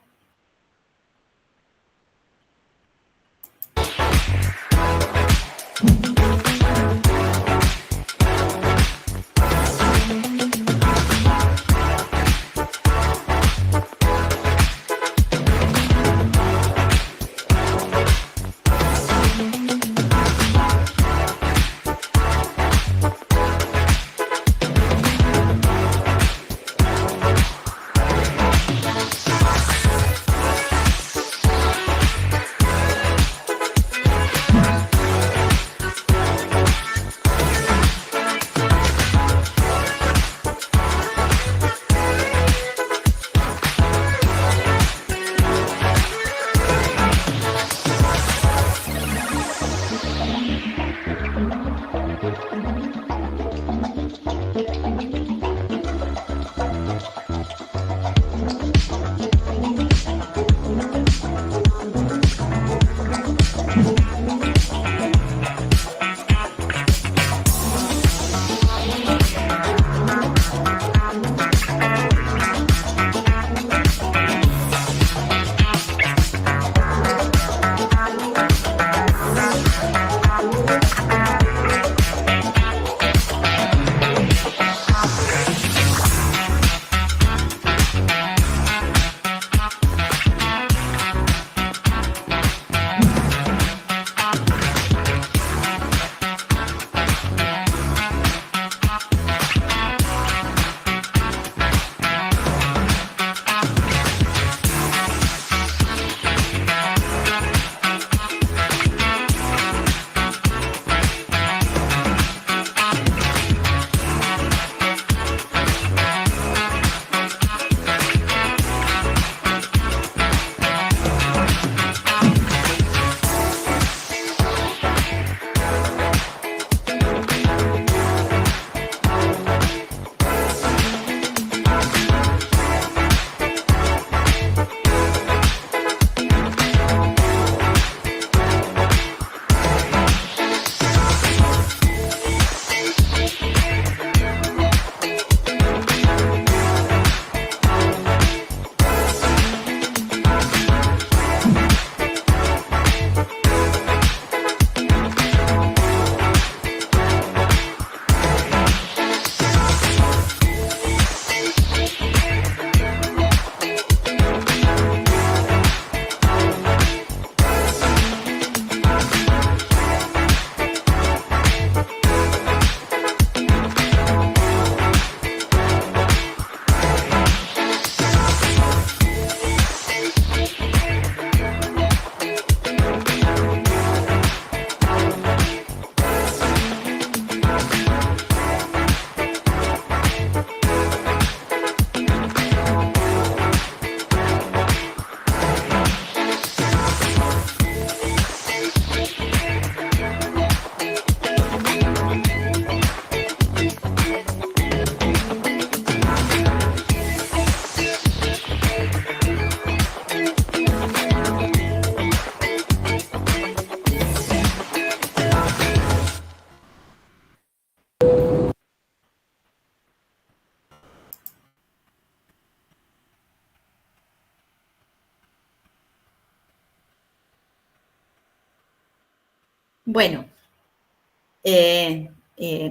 Bueno,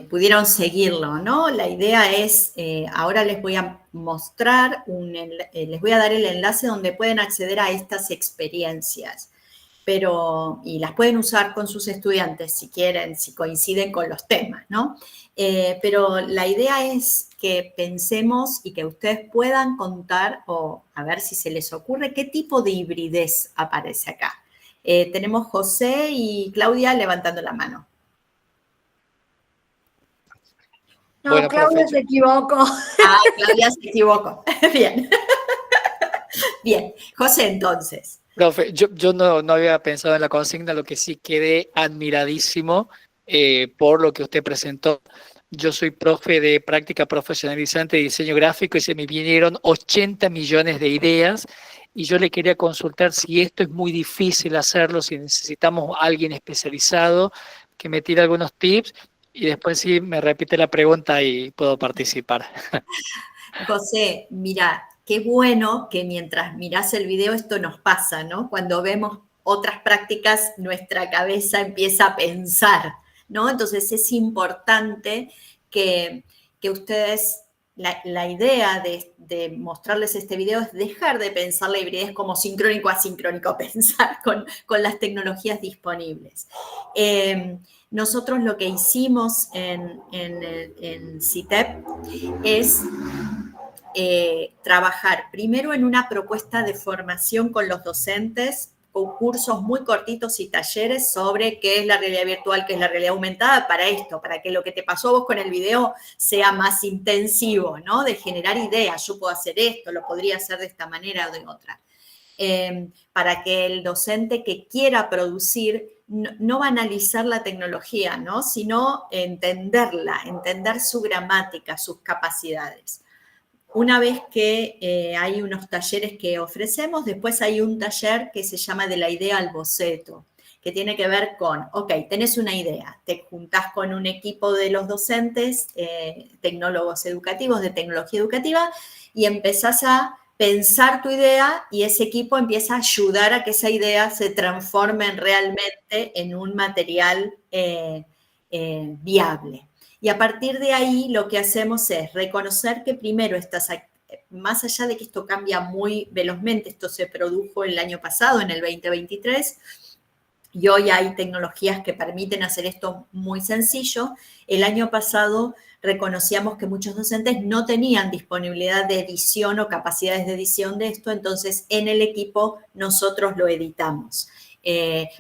pudieron seguirlo, ¿no? La idea es, ahora les voy a mostrar, les voy a dar el enlace donde pueden acceder a estas experiencias, y las pueden usar con sus estudiantes si quieren, si coinciden con los temas, ¿no? Pero la idea es que pensemos y que ustedes puedan contar, o a ver si se les ocurre, qué tipo de hibridez aparece acá. Tenemos José y Claudia levantando la mano. No, Bueno, Claudia profe, se equivocó. Ah, Claudia se equivocó. Bien. Bien. José, entonces. profe, yo no había pensado en la consigna, lo que sí quedé admiradísimo por lo que usted presentó. Yo soy profe de práctica profesionalizante de diseño gráfico y se me vinieron 80 millones de ideas y yo le quería consultar si esto es muy difícil hacerlo, si necesitamos a alguien especializado que me tire algunos tips y después sí me repite la pregunta y puedo participar. José, mira, qué bueno que mientras mirás el video esto nos pasa, ¿no? Cuando vemos otras prácticas, nuestra cabeza empieza a pensar, ¿no? Entonces es importante que ustedes, la idea de mostrarles este video es dejar de pensar la hibridez como sincrónico asincrónico, pensar con las tecnologías disponibles. Nosotros lo que hicimos en CITEP es trabajar primero en una propuesta de formación con los docentes, con cursos muy cortitos y talleres sobre qué es la realidad virtual, qué es la realidad aumentada, para esto, para que lo que te pasó a vos con el video sea más intensivo, ¿no? De generar ideas, yo puedo hacer esto, lo podría hacer de esta manera o de otra. Para que el docente que quiera producir no banalizar la tecnología, ¿no? Sino entenderla, entender su gramática, sus capacidades. Una vez que hay unos talleres que ofrecemos, después hay un taller que se llama de la idea al boceto, que tiene que ver con, ok, tenés una idea, te juntás con un equipo de los docentes, tecnólogos educativos de tecnología educativa, y empezás a pensar tu idea y ese equipo empieza a ayudar a que esa idea se transforme realmente en un material viable. Y a partir de ahí lo que hacemos es reconocer que primero más allá de que esto cambia muy velozmente, esto se produjo el año pasado, en el 2023, y hoy hay tecnologías que permiten hacer esto muy sencillo. El año pasado reconocíamos que muchos docentes no tenían disponibilidad de edición o capacidades de edición de esto, entonces en el equipo nosotros lo editamos.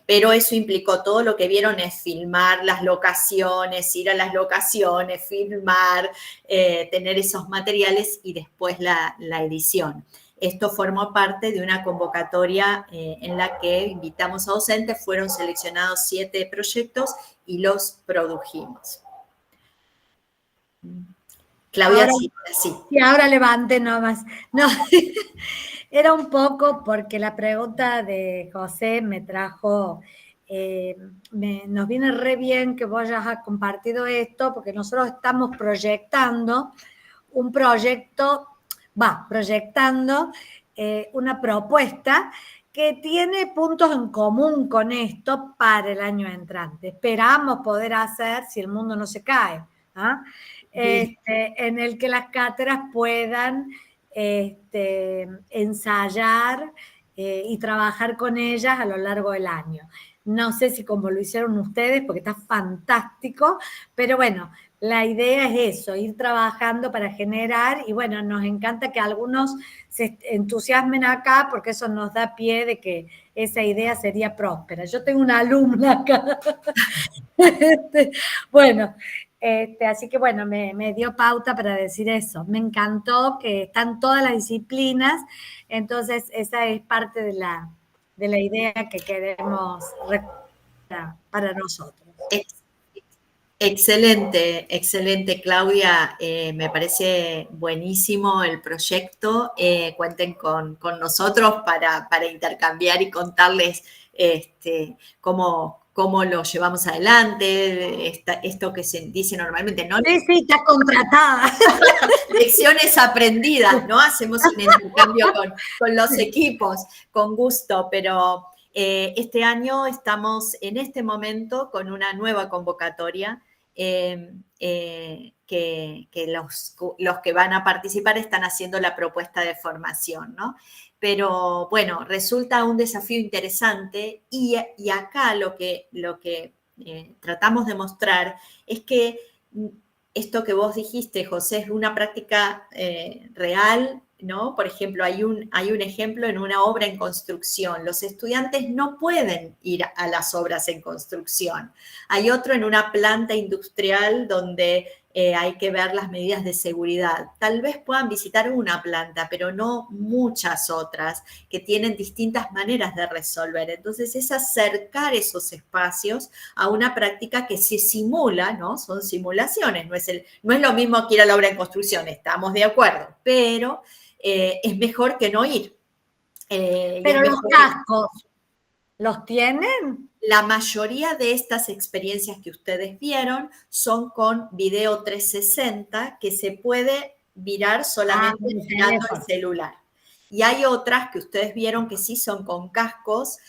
Pero eso implicó, todo lo que vieron es filmar las locaciones, ir a las locaciones, filmar, tener esos materiales y después la edición. Esto formó parte de una convocatoria en la que invitamos a docentes, fueron seleccionados 7 proyectos y los produjimos. Claudia, Ahora, sí. Y ahora levante nomás. No, era un poco porque la pregunta de José me trajo, nos viene re bien que vos hayas compartido esto, porque nosotros estamos proyectando un proyecto, proyectando una propuesta que tiene puntos en común con esto para el año entrante. Esperamos poder hacer, si el mundo no se cae, en el que las cátedras puedan ensayar y trabajar con ellas a lo largo del año. No sé si como lo hicieron ustedes, porque está fantástico, pero bueno, la idea es eso, ir trabajando para generar, y bueno, nos encanta que algunos se entusiasmen acá, porque eso nos da pie de que esa idea sería próspera. Yo tengo una alumna acá. Bueno, así que bueno, me dio pauta para decir eso. Me encantó que están todas las disciplinas, entonces esa es parte de la idea que queremos para nosotros. Excelente, excelente, Claudia. Me parece buenísimo el proyecto. Cuenten con nosotros para intercambiar y contarles cómo lo llevamos adelante, esto que se dice normalmente, ¿no? Sí, está contratada. Lecciones aprendidas, ¿no? Hacemos un intercambio con los equipos, con gusto, pero Este año estamos en este momento con una nueva convocatoria que los que van a participar están haciendo la propuesta de formación, ¿no? Pero bueno, resulta un desafío interesante y acá lo que tratamos de mostrar es que esto que vos dijiste, José, es una práctica real, ¿no? Por ejemplo, hay un ejemplo en una obra en construcción. Los estudiantes no pueden ir a las obras en construcción. Hay otro en una planta industrial donde hay que ver las medidas de seguridad. Tal vez puedan visitar una planta, pero no muchas otras que tienen distintas maneras de resolver. Entonces, es acercar esos espacios a una práctica que se simula, ¿no? Son simulaciones, no es lo mismo que ir a la obra en construcción, estamos de acuerdo, pero es mejor que no ir. Pero los cascos, ¿los tienen? La mayoría de estas experiencias que ustedes vieron son con video 360 que se puede mirar solamente mirando el celular. Y hay otras que ustedes vieron que sí son con cascos,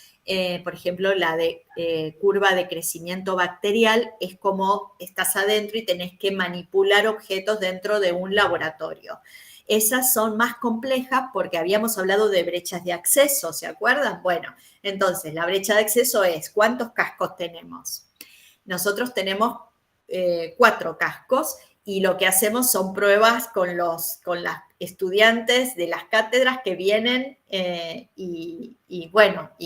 por ejemplo, la de curva de crecimiento bacterial es como estás adentro y tenés que manipular objetos dentro de un laboratorio. Esas son más complejas porque habíamos hablado de brechas de acceso, ¿se acuerdan? Bueno, entonces la brecha de acceso es ¿cuántos cascos tenemos? Nosotros tenemos 4 cascos y lo que hacemos son pruebas con las estudiantes de las cátedras que vienen y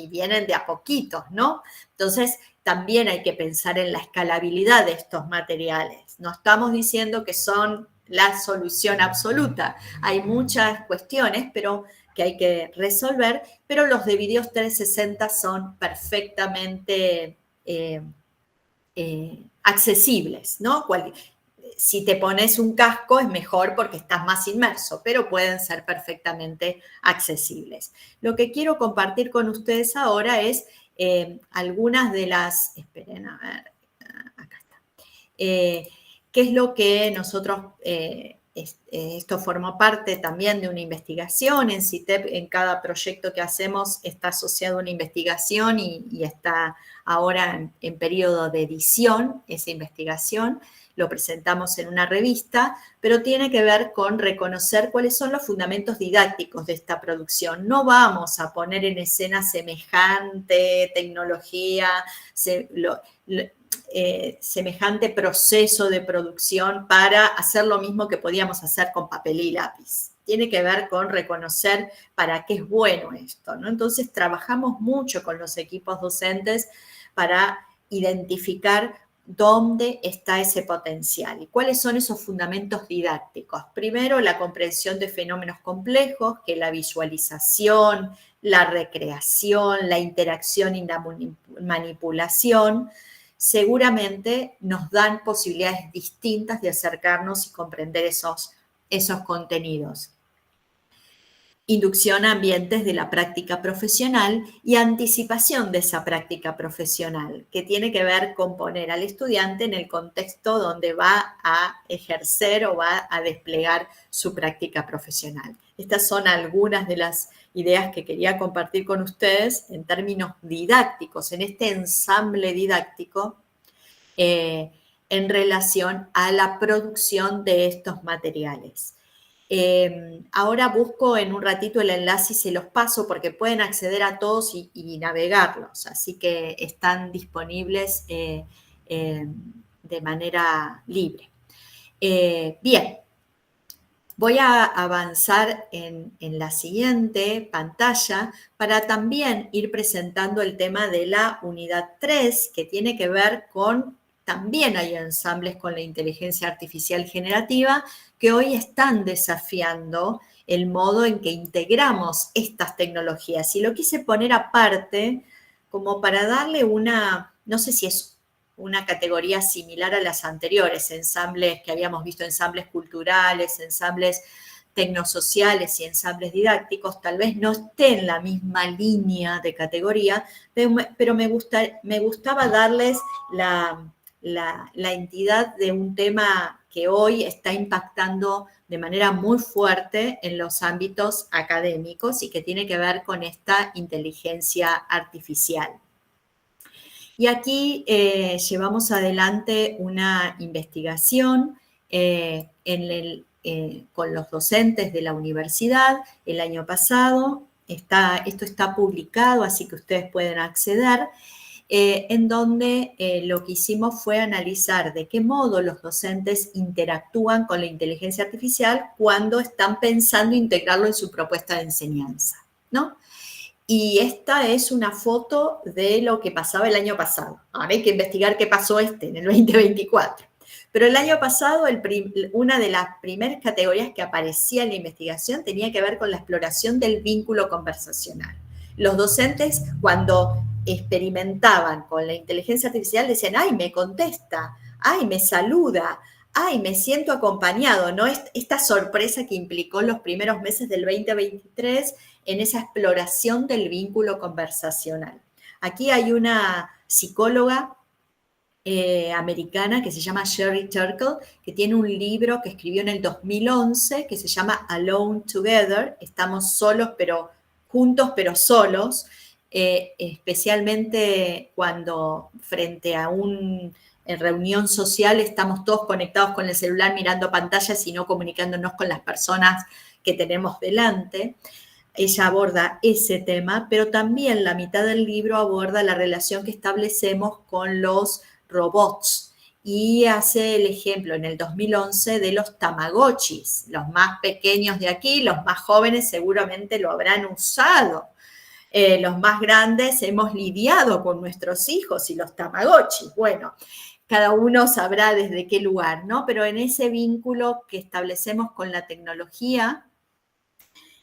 vienen de a poquitos, ¿no? Entonces también hay que pensar en la escalabilidad de estos materiales. No estamos diciendo que son la solución absoluta. Hay muchas cuestiones que hay que resolver, pero los de videos 360 son perfectamente accesibles, ¿no? Si te pones un casco es mejor porque estás más inmerso, pero pueden ser perfectamente accesibles. Lo que quiero compartir con ustedes ahora es algunas de las... Esperen, a ver, acá está. ¿Qué es lo que nosotros, esto forma parte también de una investigación, en CITEP en cada proyecto que hacemos está asociado a una investigación y está ahora en periodo de edición esa investigación, lo presentamos en una revista, pero tiene que ver con reconocer cuáles son los fundamentos didácticos de esta producción. No vamos a poner en escena semejante tecnología, semejante proceso de producción para hacer lo mismo que podíamos hacer con papel y lápiz. Tiene que ver con reconocer para qué es bueno esto, ¿no? Entonces, trabajamos mucho con los equipos docentes para identificar dónde está ese potencial y cuáles son esos fundamentos didácticos. Primero, la comprensión de fenómenos complejos, que la visualización, la recreación, la interacción y la manipulación, seguramente nos dan posibilidades distintas de acercarnos y comprender esos contenidos. Inducción a ambientes de la práctica profesional y anticipación de esa práctica profesional, que tiene que ver con poner al estudiante en el contexto donde va a ejercer o va a desplegar su práctica profesional. Estas son algunas de las ideas que quería compartir con ustedes en términos didácticos, en este ensamble didáctico en relación a la producción de estos materiales. Ahora busco en un ratito el enlace y se los paso porque pueden acceder a todos y navegarlos, así que están disponibles de manera libre. Bien, voy a avanzar en la siguiente pantalla para también ir presentando el tema de la unidad 3, que tiene que ver con, también hay ensambles con la inteligencia artificial generativa, que hoy están desafiando el modo en que integramos estas tecnologías. Y lo quise poner aparte como para darle una, no sé si es una categoría similar a las anteriores, ensambles que habíamos visto, ensambles culturales, ensambles tecnosociales y ensambles didácticos, tal vez no esté en la misma línea de categoría, pero me gustaba darles la entidad de un tema que hoy está impactando de manera muy fuerte en los ámbitos académicos y que tiene que ver con esta inteligencia artificial. Y aquí llevamos adelante una investigación con los docentes de la universidad el año pasado. Esto está publicado, así que ustedes pueden acceder, en donde lo que hicimos fue analizar de qué modo los docentes interactúan con la inteligencia artificial cuando están pensando integrarlo en su propuesta de enseñanza, ¿no? Y esta es una foto de lo que pasaba el año pasado. Ahora hay que investigar qué pasó en el 2024. Pero el año pasado, una de las primeras categorías que aparecía en la investigación tenía que ver con la exploración del vínculo conversacional. Los docentes, cuando experimentaban con la inteligencia artificial, decían, ¡ay, me contesta! ¡Ay, me saluda! ¡Ay, me siento acompañado! ¿No? Esta sorpresa que implicó los primeros meses del 2023 en esa exploración del vínculo conversacional. Aquí hay una psicóloga americana que se llama Sherry Turkle, que tiene un libro que escribió en el 2011 que se llama Alone Together, estamos solos pero juntos pero solos, especialmente cuando frente a en reunión social estamos todos conectados con el celular mirando pantallas y no comunicándonos con las personas que tenemos delante. Ella aborda ese tema, pero también la mitad del libro aborda la relación que establecemos con los robots y hace el ejemplo en el 2011 de los tamagotchis. Los más pequeños de aquí, los más jóvenes seguramente lo habrán usado. Los más grandes hemos lidiado con nuestros hijos y los tamagotchis. Bueno, cada uno sabrá desde qué lugar, ¿no? Pero en ese vínculo que establecemos con la tecnología,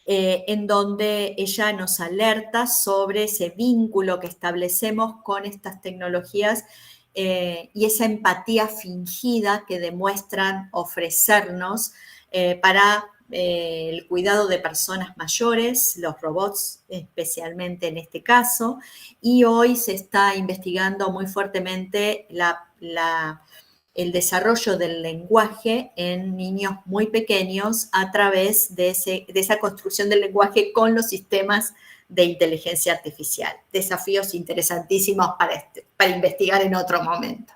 en donde ella nos alerta sobre ese vínculo que establecemos con estas tecnologías y esa empatía fingida que demuestran ofrecernos para el cuidado de personas mayores, los robots especialmente en este caso, y hoy se está investigando muy fuertemente el desarrollo del lenguaje en niños muy pequeños a través de esa construcción del lenguaje con los sistemas de inteligencia artificial. Desafíos interesantísimos para investigar en otro momento.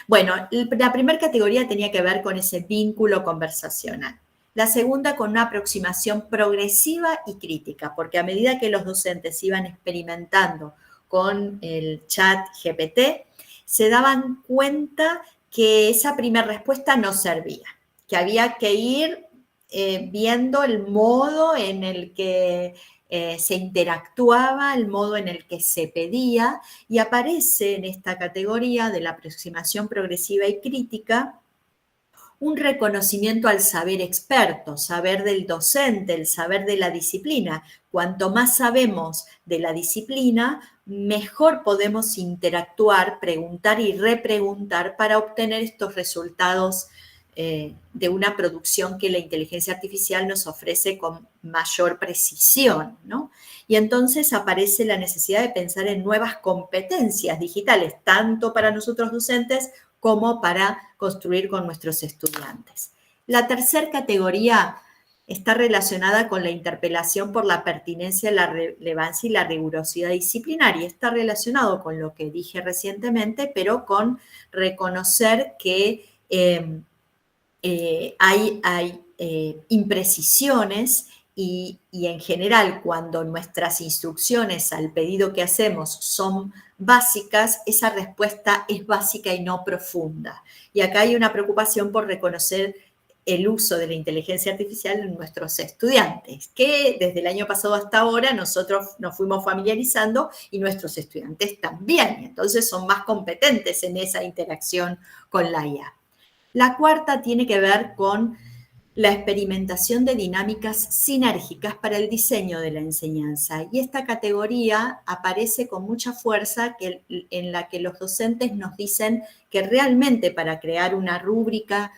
Bueno, la primera categoría tenía que ver con ese vínculo conversacional. La segunda con una aproximación progresiva y crítica, porque a medida que los docentes iban experimentando con el chat GPT, se daban cuenta que esa primera respuesta no servía, que había que ir viendo el modo en el que se interactuaba, el modo en el que se pedía, y aparece en esta categoría de la aproximación progresiva y crítica un reconocimiento al saber experto, saber del docente, el saber de la disciplina. Cuanto más sabemos de la disciplina, mejor podemos interactuar, preguntar y repreguntar para obtener estos resultados de una producción que la inteligencia artificial nos ofrece con mayor precisión, ¿no? Y entonces aparece la necesidad de pensar en nuevas competencias digitales, tanto para nosotros docentes como para construir con nuestros estudiantes. La tercera categoría está relacionada con la interpelación por la pertinencia, la relevancia y la rigurosidad disciplinaria. Está relacionado con lo que dije recientemente, pero con reconocer que hay imprecisiones y en general cuando nuestras instrucciones al pedido que hacemos son básicas, esa respuesta es básica y no profunda. Y acá hay una preocupación por reconocer el uso de la inteligencia artificial en nuestros estudiantes, que desde el año pasado hasta ahora nosotros nos fuimos familiarizando y nuestros estudiantes también. Entonces son más competentes en esa interacción con la IA. La cuarta tiene que ver con la experimentación de dinámicas sinérgicas para el diseño de la enseñanza. Y esta categoría aparece con mucha fuerza en la que los docentes nos dicen que realmente para crear una rúbrica,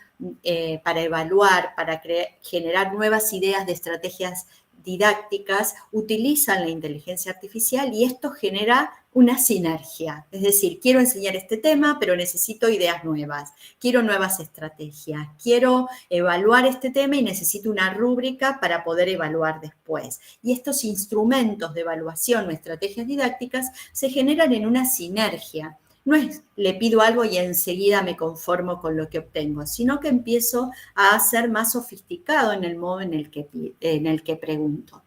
para evaluar, para generar nuevas ideas de estrategias didácticas utilizan la inteligencia artificial y esto genera una sinergia. Es decir, quiero enseñar este tema, pero necesito ideas nuevas, quiero nuevas estrategias, quiero evaluar este tema y necesito una rúbrica para poder evaluar después. Y estos instrumentos de evaluación o estrategias didácticas se generan en una sinergia. No es le pido algo y enseguida me conformo con lo que obtengo, sino que empiezo a ser más sofisticado en el modo en el que pregunto.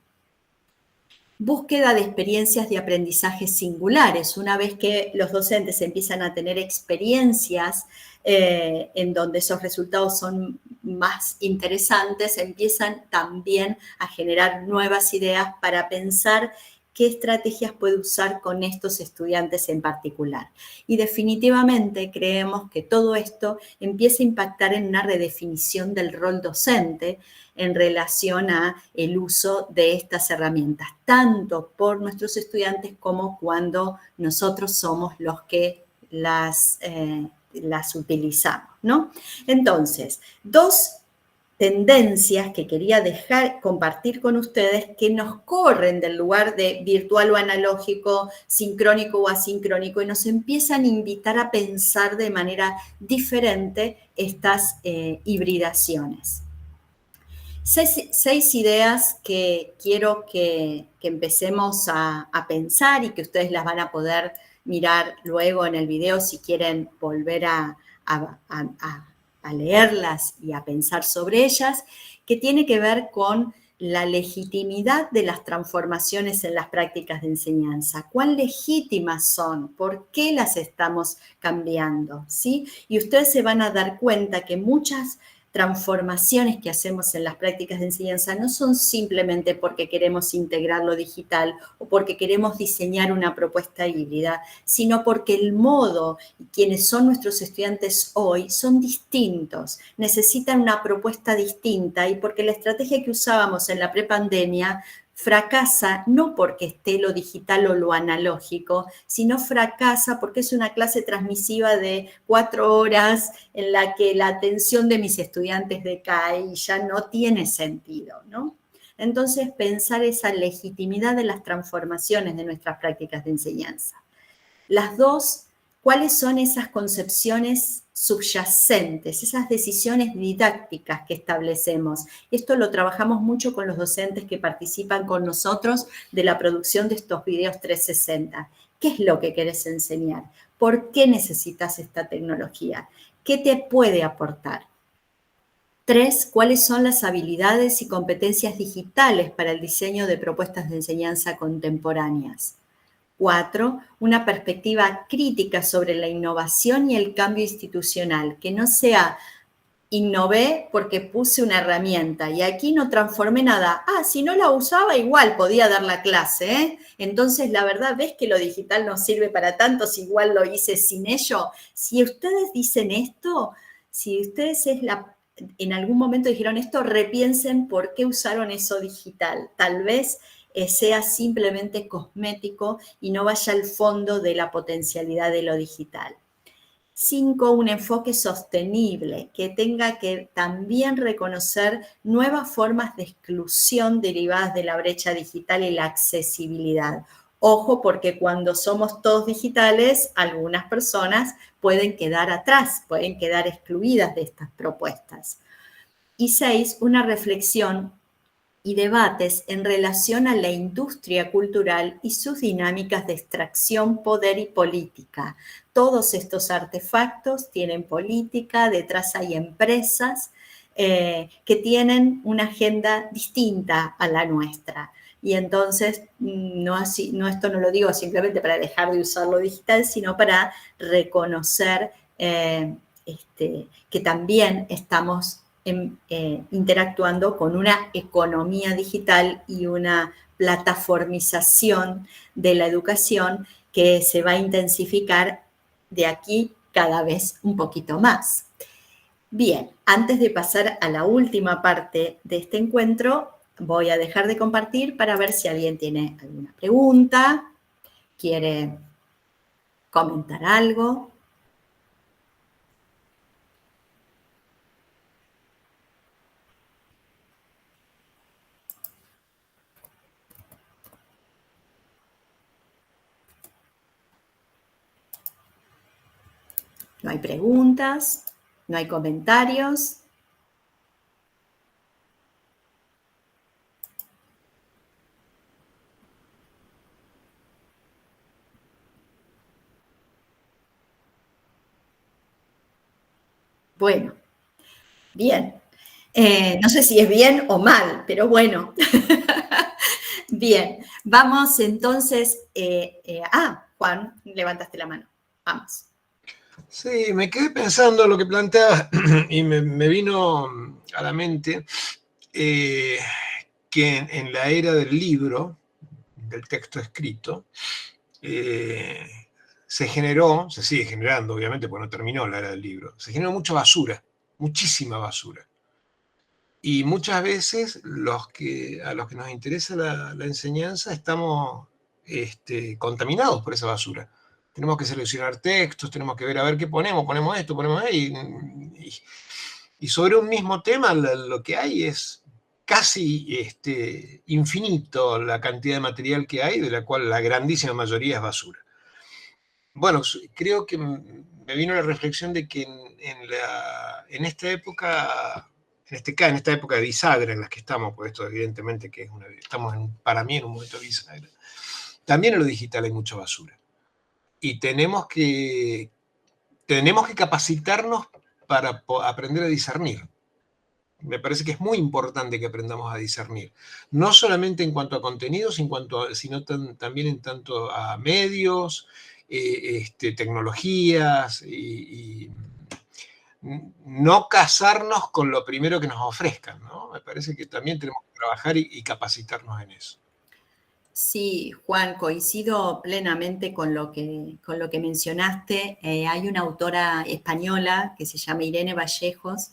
Búsqueda de experiencias de aprendizaje singulares. Una vez que los docentes empiezan a tener experiencias en donde esos resultados son más interesantes, empiezan también a generar nuevas ideas para pensar qué estrategias puede usar con estos estudiantes en particular. Y definitivamente creemos que todo esto empieza a impactar en una redefinición del rol docente en relación a el uso de estas herramientas, tanto por nuestros estudiantes como cuando nosotros somos los que las utilizamos, ¿no? Entonces, dos tendencias que quería compartir con ustedes que nos corren del lugar de virtual o analógico, sincrónico o asincrónico y nos empiezan a invitar a pensar de manera diferente estas hibridaciones. Seis ideas que quiero que empecemos a pensar y que ustedes las van a poder mirar luego en el video si quieren volver a leerlas y a pensar sobre ellas, que tiene que ver con la legitimidad de las transformaciones en las prácticas de enseñanza. ¿Cuán legítimas son? ¿Por qué las estamos cambiando? ¿Sí? Y ustedes se van a dar cuenta que muchas transformaciones que hacemos en las prácticas de enseñanza no son simplemente porque queremos integrar lo digital o porque queremos diseñar una propuesta híbrida, sino porque el modo y quienes son nuestros estudiantes hoy son distintos, necesitan una propuesta distinta y porque la estrategia que usábamos en la prepandemia fracasa no porque esté lo digital o lo analógico, sino fracasa porque es una clase transmisiva de 4 horas en la que la atención de mis estudiantes decae y ya no tiene sentido, ¿no? Entonces, pensar esa legitimidad de las transformaciones de nuestras prácticas de enseñanza. Las dos, ¿cuáles son esas concepciones subyacentes, esas decisiones didácticas que establecemos? Esto lo trabajamos mucho con los docentes que participan con nosotros de la producción de estos videos 360. ¿Qué es lo que querés enseñar? ¿Por qué necesitas esta tecnología? ¿Qué te puede aportar? 3, ¿cuáles son las habilidades y competencias digitales para el diseño de propuestas de enseñanza contemporáneas? 4, una perspectiva crítica sobre la innovación y el cambio institucional, que no sea innové porque puse una herramienta y aquí no transformé nada. Ah, si no la usaba igual podía dar la clase, ¿eh? Entonces, la verdad, ¿ves que lo digital no sirve para tanto si igual lo hice sin ello? Si ustedes dicen esto, si ustedes en algún momento dijeron esto, repiensen por qué usaron eso digital. Tal vez sea simplemente cosmético y no vaya al fondo de la potencialidad de lo digital. 5, un enfoque sostenible que tenga que también reconocer nuevas formas de exclusión derivadas de la brecha digital y la accesibilidad. Ojo, porque cuando somos todos digitales, algunas personas pueden quedar atrás, pueden quedar excluidas de estas propuestas. Y 6, una reflexión y debates en relación a la industria cultural y sus dinámicas de extracción, poder y política. Todos estos artefactos tienen política, detrás hay empresas que tienen una agenda distinta a la nuestra. Y entonces, esto no lo digo simplemente para dejar de usar lo digital, sino para reconocer que también estamos interactuando con una economía digital y una plataformización de la educación que se va a intensificar de aquí cada vez un poquito más. Bien, antes de pasar a la última parte de este encuentro, voy a dejar de compartir para ver si alguien tiene alguna pregunta, quiere comentar algo. No hay preguntas, no hay comentarios. Bueno, bien. No sé si es bien o mal, pero bueno. Bien, vamos entonces. Juan, levantaste la mano. Vamos. Sí, me quedé pensando lo que planteaba y me vino a la mente que en la era del libro, del texto escrito, se sigue generando, obviamente, porque no terminó la era del libro, se generó mucha basura, muchísima basura. Y muchas veces a los que nos interesa la enseñanza estamos contaminados por esa basura. Tenemos que seleccionar textos, tenemos que ver a ver qué ponemos esto, ponemos ahí. Y sobre un mismo tema lo que hay es casi infinito la cantidad de material que hay, de la cual la grandísima mayoría es basura. Bueno, creo que me vino la reflexión de que en esta época, en esta época de bisagra en la que estamos, pues esto evidentemente que estamos para mí en un momento de bisagra, también en lo digital hay mucha basura. Y tenemos que capacitarnos para aprender a discernir. Me parece que es muy importante que aprendamos a discernir, no solamente en cuanto a contenidos, sino también en tanto a medios, tecnologías, y no casarnos con lo primero que nos ofrezcan, ¿no? Me parece que también tenemos que trabajar y capacitarnos en eso. Sí, Juan, coincido plenamente con lo que mencionaste. Hay una autora española que se llama Irene Vallejos,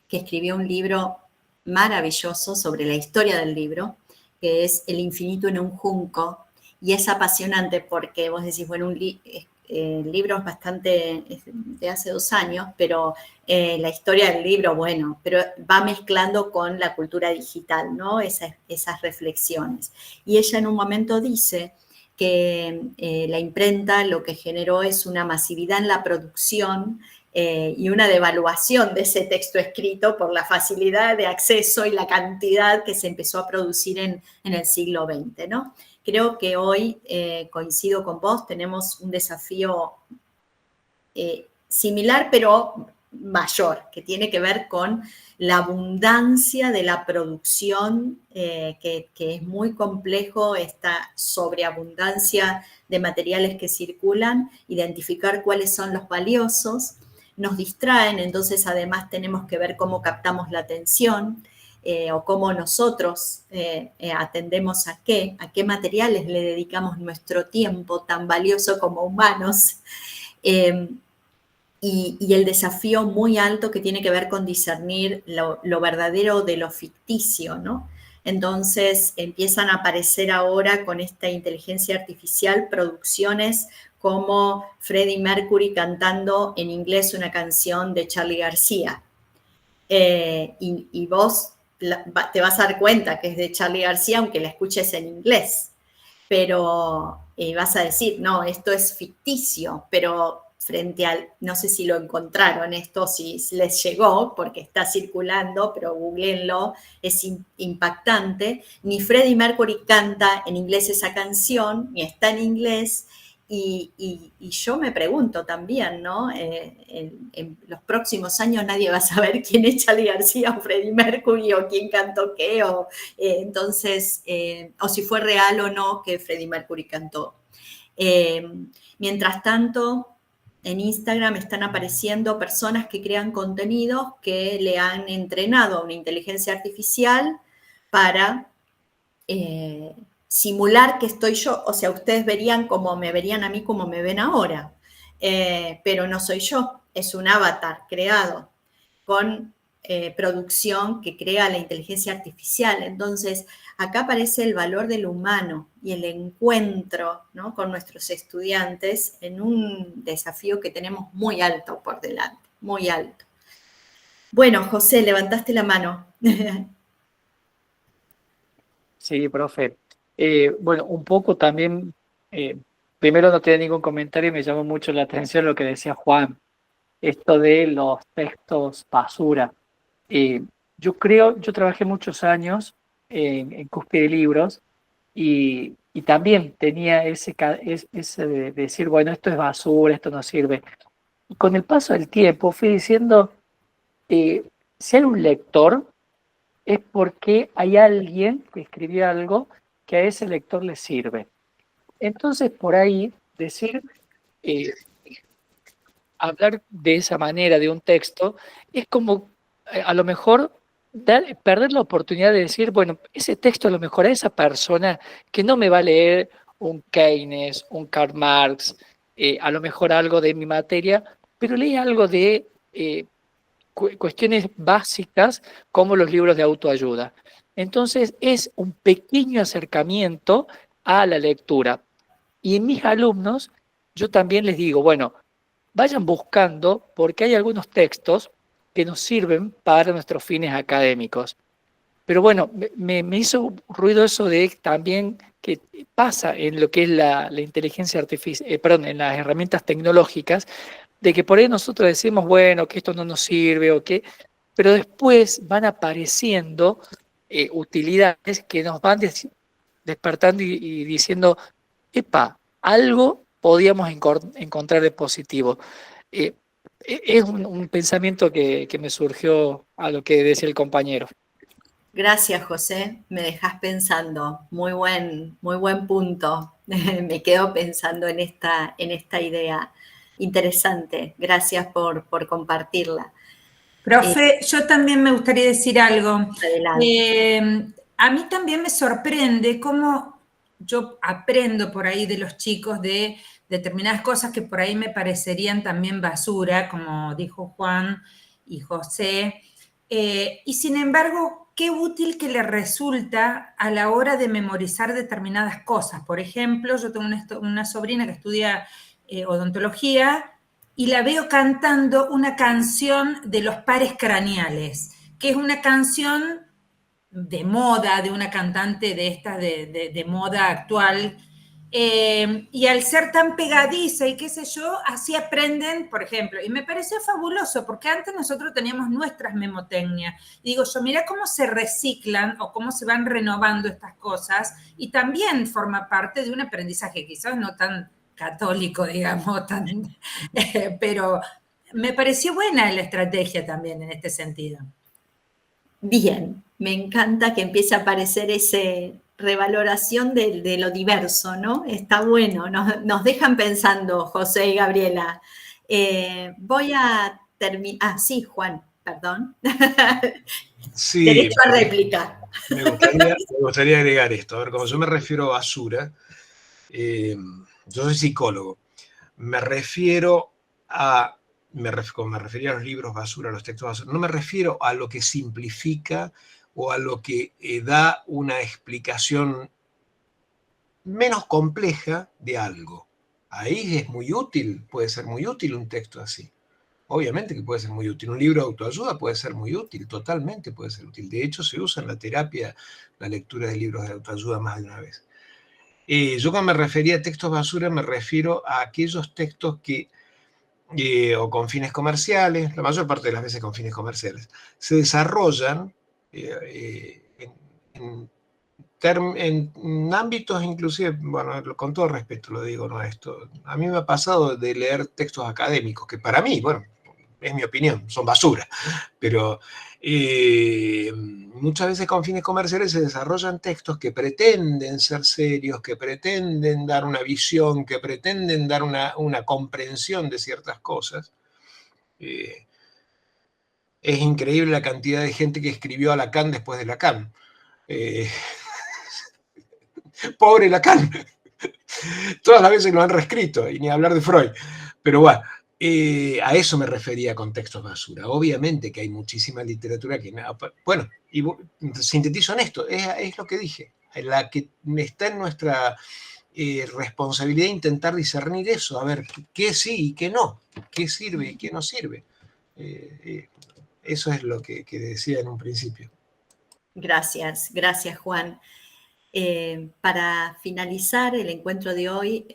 que escribió un libro maravilloso sobre la historia del libro, que es El infinito en un junco, y es apasionante porque vos decís, bueno, el libro es bastante de hace 2 años, pero la historia del libro, bueno, pero va mezclando con la cultura digital, ¿no? Esas reflexiones. Y ella en un momento dice que la imprenta lo que generó es una masividad en la producción y una devaluación de ese texto escrito por la facilidad de acceso y la cantidad que se empezó a producir en el siglo XX, ¿no? Creo que hoy, coincido con vos, tenemos un desafío similar, pero mayor, que tiene que ver con la abundancia de la producción, que es muy complejo, esta sobreabundancia de materiales que circulan, identificar cuáles son los valiosos, nos distraen, entonces además tenemos que ver cómo captamos la atención, o cómo nosotros atendemos a qué materiales le dedicamos nuestro tiempo tan valioso como humanos, y el desafío muy alto que tiene que ver con discernir lo verdadero de lo ficticio, ¿no? Entonces empiezan a aparecer ahora con esta inteligencia artificial producciones como Freddie Mercury cantando en inglés una canción de Charly García. Y vos te vas a dar cuenta que es de Charly García aunque la escuches en inglés, pero vas a decir, no, esto es ficticio, pero frente al, no sé si lo encontraron esto, si les llegó, porque está circulando, pero googleenlo, es impactante. Ni Freddie Mercury canta en inglés esa canción, ni está en inglés, y yo me pregunto también, ¿no? En los próximos años nadie va a saber quién es Charly García o Freddie Mercury o quién cantó qué, entonces, o si fue real o no que Freddie Mercury cantó. Mientras tanto, en Instagram están apareciendo personas que crean contenidos que le han entrenado a una inteligencia artificial para simular que estoy yo. O sea, ustedes verían como me verían a mí, como me ven ahora. Pero no soy yo, es un avatar creado con producción que crea la inteligencia artificial. Entonces, acá aparece el valor del humano y el encuentro, ¿no?, con nuestros estudiantes en un desafío que tenemos muy alto por delante, muy alto. Bueno, José, levantaste la mano. Sí, profe. Bueno, un poco también, primero no tenía ningún comentario y me llamó mucho la atención lo que decía Juan. esto de los textos basura. Yo trabajé muchos años en Cúspide Libros y también tenía ese de decir, bueno, esto es basura, esto no sirve. Y con el paso del tiempo fui diciendo, si hay un lector, es porque hay alguien que escribió algo que a ese lector le sirve. Entonces, por ahí, decir, hablar de esa manera de un texto, es como a lo mejor perder la oportunidad de decir, bueno, ese texto a lo mejor a esa persona que no me va a leer un Keynes, un Karl Marx, a lo mejor algo de mi materia, pero lee algo de cuestiones básicas como los libros de autoayuda. Entonces es un pequeño acercamiento a la lectura. Y en mis alumnos yo también les digo, bueno, vayan buscando porque hay algunos textos que nos sirven para nuestros fines académicos. Pero bueno, me hizo ruido eso de también que pasa en lo que es la inteligencia artificial, en las herramientas tecnológicas, de que por ahí nosotros decimos, bueno, que esto no nos sirve o qué, pero después van apareciendo utilidades que nos van despertando y diciendo, epa, algo podíamos encontrar de positivo. Es un pensamiento que me surgió a lo que decía el compañero. Gracias, José. Me dejas pensando. Muy buen punto. Me quedo pensando en esta idea interesante. Gracias por compartirla. Profe, yo también me gustaría decir algo. Adelante. A mí también me sorprende cómo yo aprendo por ahí de los chicos de determinadas cosas que por ahí me parecerían también basura, como dijo Juan y José. Y sin embargo, qué útil que les resulta a la hora de memorizar determinadas cosas. Por ejemplo, yo tengo una sobrina que estudia odontología y la veo cantando una canción de los pares craneales, que es una canción de moda, de una cantante de estas de moda actual, y al ser tan pegadiza y qué sé yo, así aprenden, por ejemplo, y me pareció fabuloso, porque antes nosotros teníamos nuestras memotecnias, y digo yo, mira cómo se reciclan o cómo se van renovando estas cosas, y también forma parte de un aprendizaje, quizás no tan católico, digamos, pero me pareció buena la estrategia también en este sentido. Bien, me encanta que empiece a aparecer esa revaloración de lo diverso, ¿no? Está bueno, nos dejan pensando, José y Gabriela. Voy a terminar. Sí, Juan, perdón. Sí, derecho a réplica. Me gustaría agregar esto. A ver, cuando yo me refiero a basura, yo soy psicólogo. Me refiero a, como me refería a los libros basura, a los textos basura, no me refiero a lo que simplifica o a lo que da una explicación menos compleja de algo. Ahí es muy útil, puede ser muy útil un texto así. Obviamente que puede ser muy útil. Un libro de autoayuda puede ser muy útil, totalmente puede ser útil. De hecho, se usa en la terapia la lectura de libros de autoayuda más de una vez. Yo cuando me refería a textos basura me refiero a aquellos textos que, o con fines comerciales, la mayor parte de las veces con fines comerciales, se desarrollan en ámbitos inclusive, bueno, con todo respeto lo digo, ¿no? Esto, a mí me ha pasado de leer textos académicos, que para mí, bueno, es mi opinión, son basura, pero muchas veces con fines comerciales se desarrollan textos que pretenden ser serios, que pretenden dar una visión, que pretenden dar una comprensión de ciertas cosas. Es increíble la cantidad de gente que escribió a Lacan después de Lacan. Pobre Lacan. Todas las veces lo han reescrito, y ni hablar de Freud. Pero bueno, a eso me refería con textos basura. Obviamente que hay muchísima literatura que... Bueno, y sintetizo en esto, es lo que dije, la que está en nuestra responsabilidad intentar discernir eso, a ver qué sí y qué no, qué sirve y qué no sirve. Eso es lo que decía en un principio. Gracias, Juan. Para finalizar el encuentro de hoy,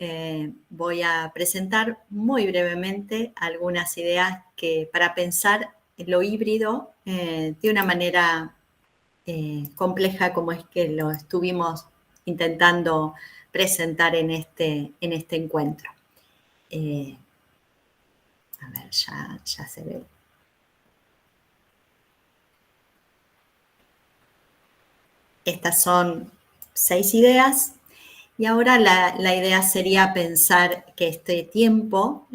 voy a presentar muy brevemente algunas ideas para pensar lo híbrido de una manera compleja como es que lo estuvimos intentando presentar en este encuentro. A ver, ya se ve. Estas son 6 ideas y ahora la idea sería pensar que este tiempo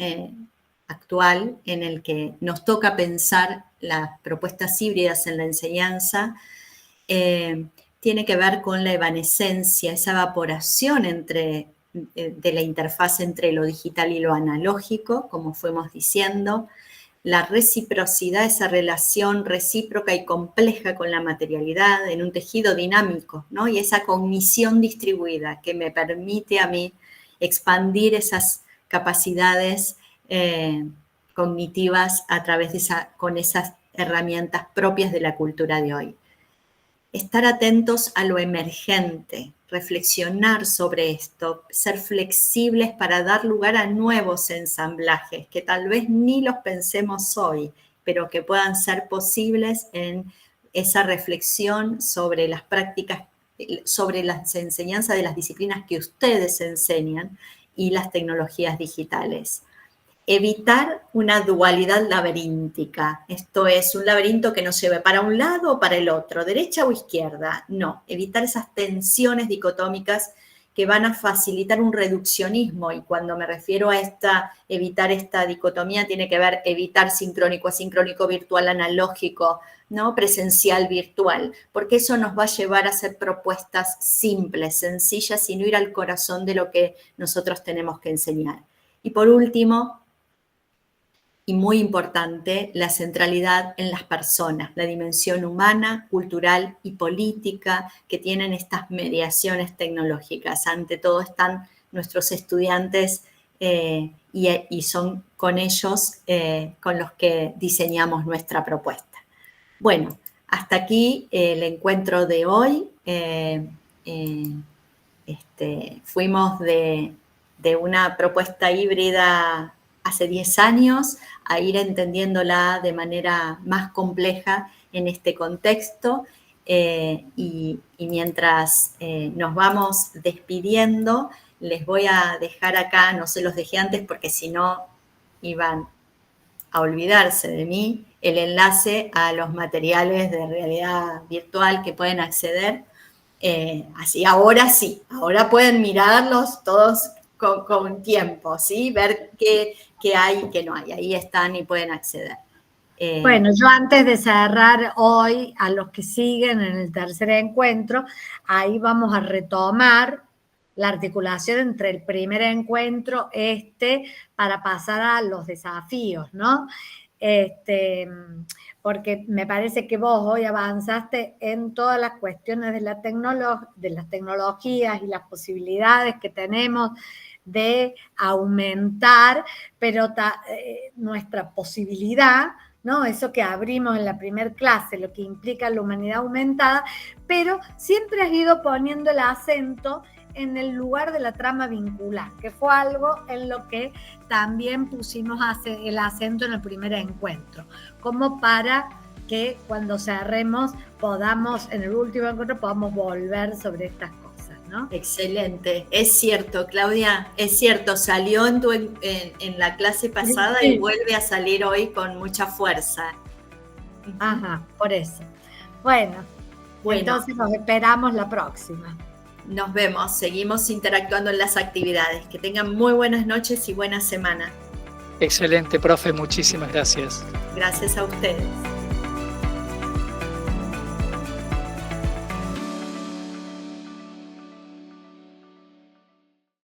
actual en el que nos toca pensar las propuestas híbridas en la enseñanza tiene que ver con la evanescencia, esa evaporación de la interfaz entre lo digital y lo analógico, como fuimos diciendo, la reciprocidad, esa relación recíproca y compleja con la materialidad en un tejido dinámico, ¿no? Y esa cognición distribuida que me permite a mí expandir esas capacidades cognitivas a través de con esas herramientas propias de la cultura de hoy. Estar atentos a lo emergente, reflexionar sobre esto, ser flexibles para dar lugar a nuevos ensamblajes que tal vez ni los pensemos hoy, pero que puedan ser posibles en esa reflexión sobre las prácticas, sobre las enseñanzas de las disciplinas que ustedes enseñan y las tecnologías digitales. Evitar una dualidad laberíntica, esto es, un laberinto que nos lleve para un lado o para el otro, derecha o izquierda, no, evitar esas tensiones dicotómicas que van a facilitar un reduccionismo, y cuando me refiero a evitar esta dicotomía tiene que ver evitar sincrónico, asincrónico, virtual, analógico, ¿no? Presencial, virtual, porque eso nos va a llevar a hacer propuestas simples, sencillas y no ir al corazón de lo que nosotros tenemos que enseñar. Y por último, y muy importante, la centralidad en las personas, la dimensión humana, cultural y política que tienen estas mediaciones tecnológicas. Ante todo están nuestros estudiantes y son con ellos con los que diseñamos nuestra propuesta. Bueno, hasta aquí el encuentro de hoy. Fuimos de una propuesta híbrida hace 10 años a ir entendiéndola de manera más compleja en este contexto y mientras nos vamos despidiendo, les voy a dejar acá, no se los dejé antes porque si no iban a olvidarse de mí, el enlace a los materiales de realidad virtual que pueden acceder. Así, ahora sí, ahora pueden mirarlos todos con tiempo, ¿sí? Ver qué hay y qué no hay. Ahí están y pueden acceder. Bueno, yo antes de cerrar hoy, a los que siguen en el tercer encuentro, ahí vamos a retomar la articulación entre el primer encuentro para pasar a los desafíos, ¿no? Porque me parece que vos hoy avanzaste en todas las cuestiones de las tecnologías y las posibilidades que tenemos de aumentar, pero nuestra posibilidad, ¿no? Eso que abrimos en la primera clase, lo que implica la humanidad aumentada, pero siempre has ido poniendo el acento en el lugar de la trama vincular, que fue algo en lo que también pusimos el acento en el primer encuentro, como para que cuando cerremos en el último encuentro, podamos volver sobre estas cosas, ¿no? Excelente, es cierto, Claudia, es cierto, salió en la clase pasada y vuelve a salir hoy con mucha fuerza. Ajá, por eso. Bueno, entonces nos esperamos la próxima. Nos vemos, seguimos interactuando en las actividades. Que tengan muy buenas noches y buena semana. Excelente, profe, muchísimas gracias. Gracias a ustedes.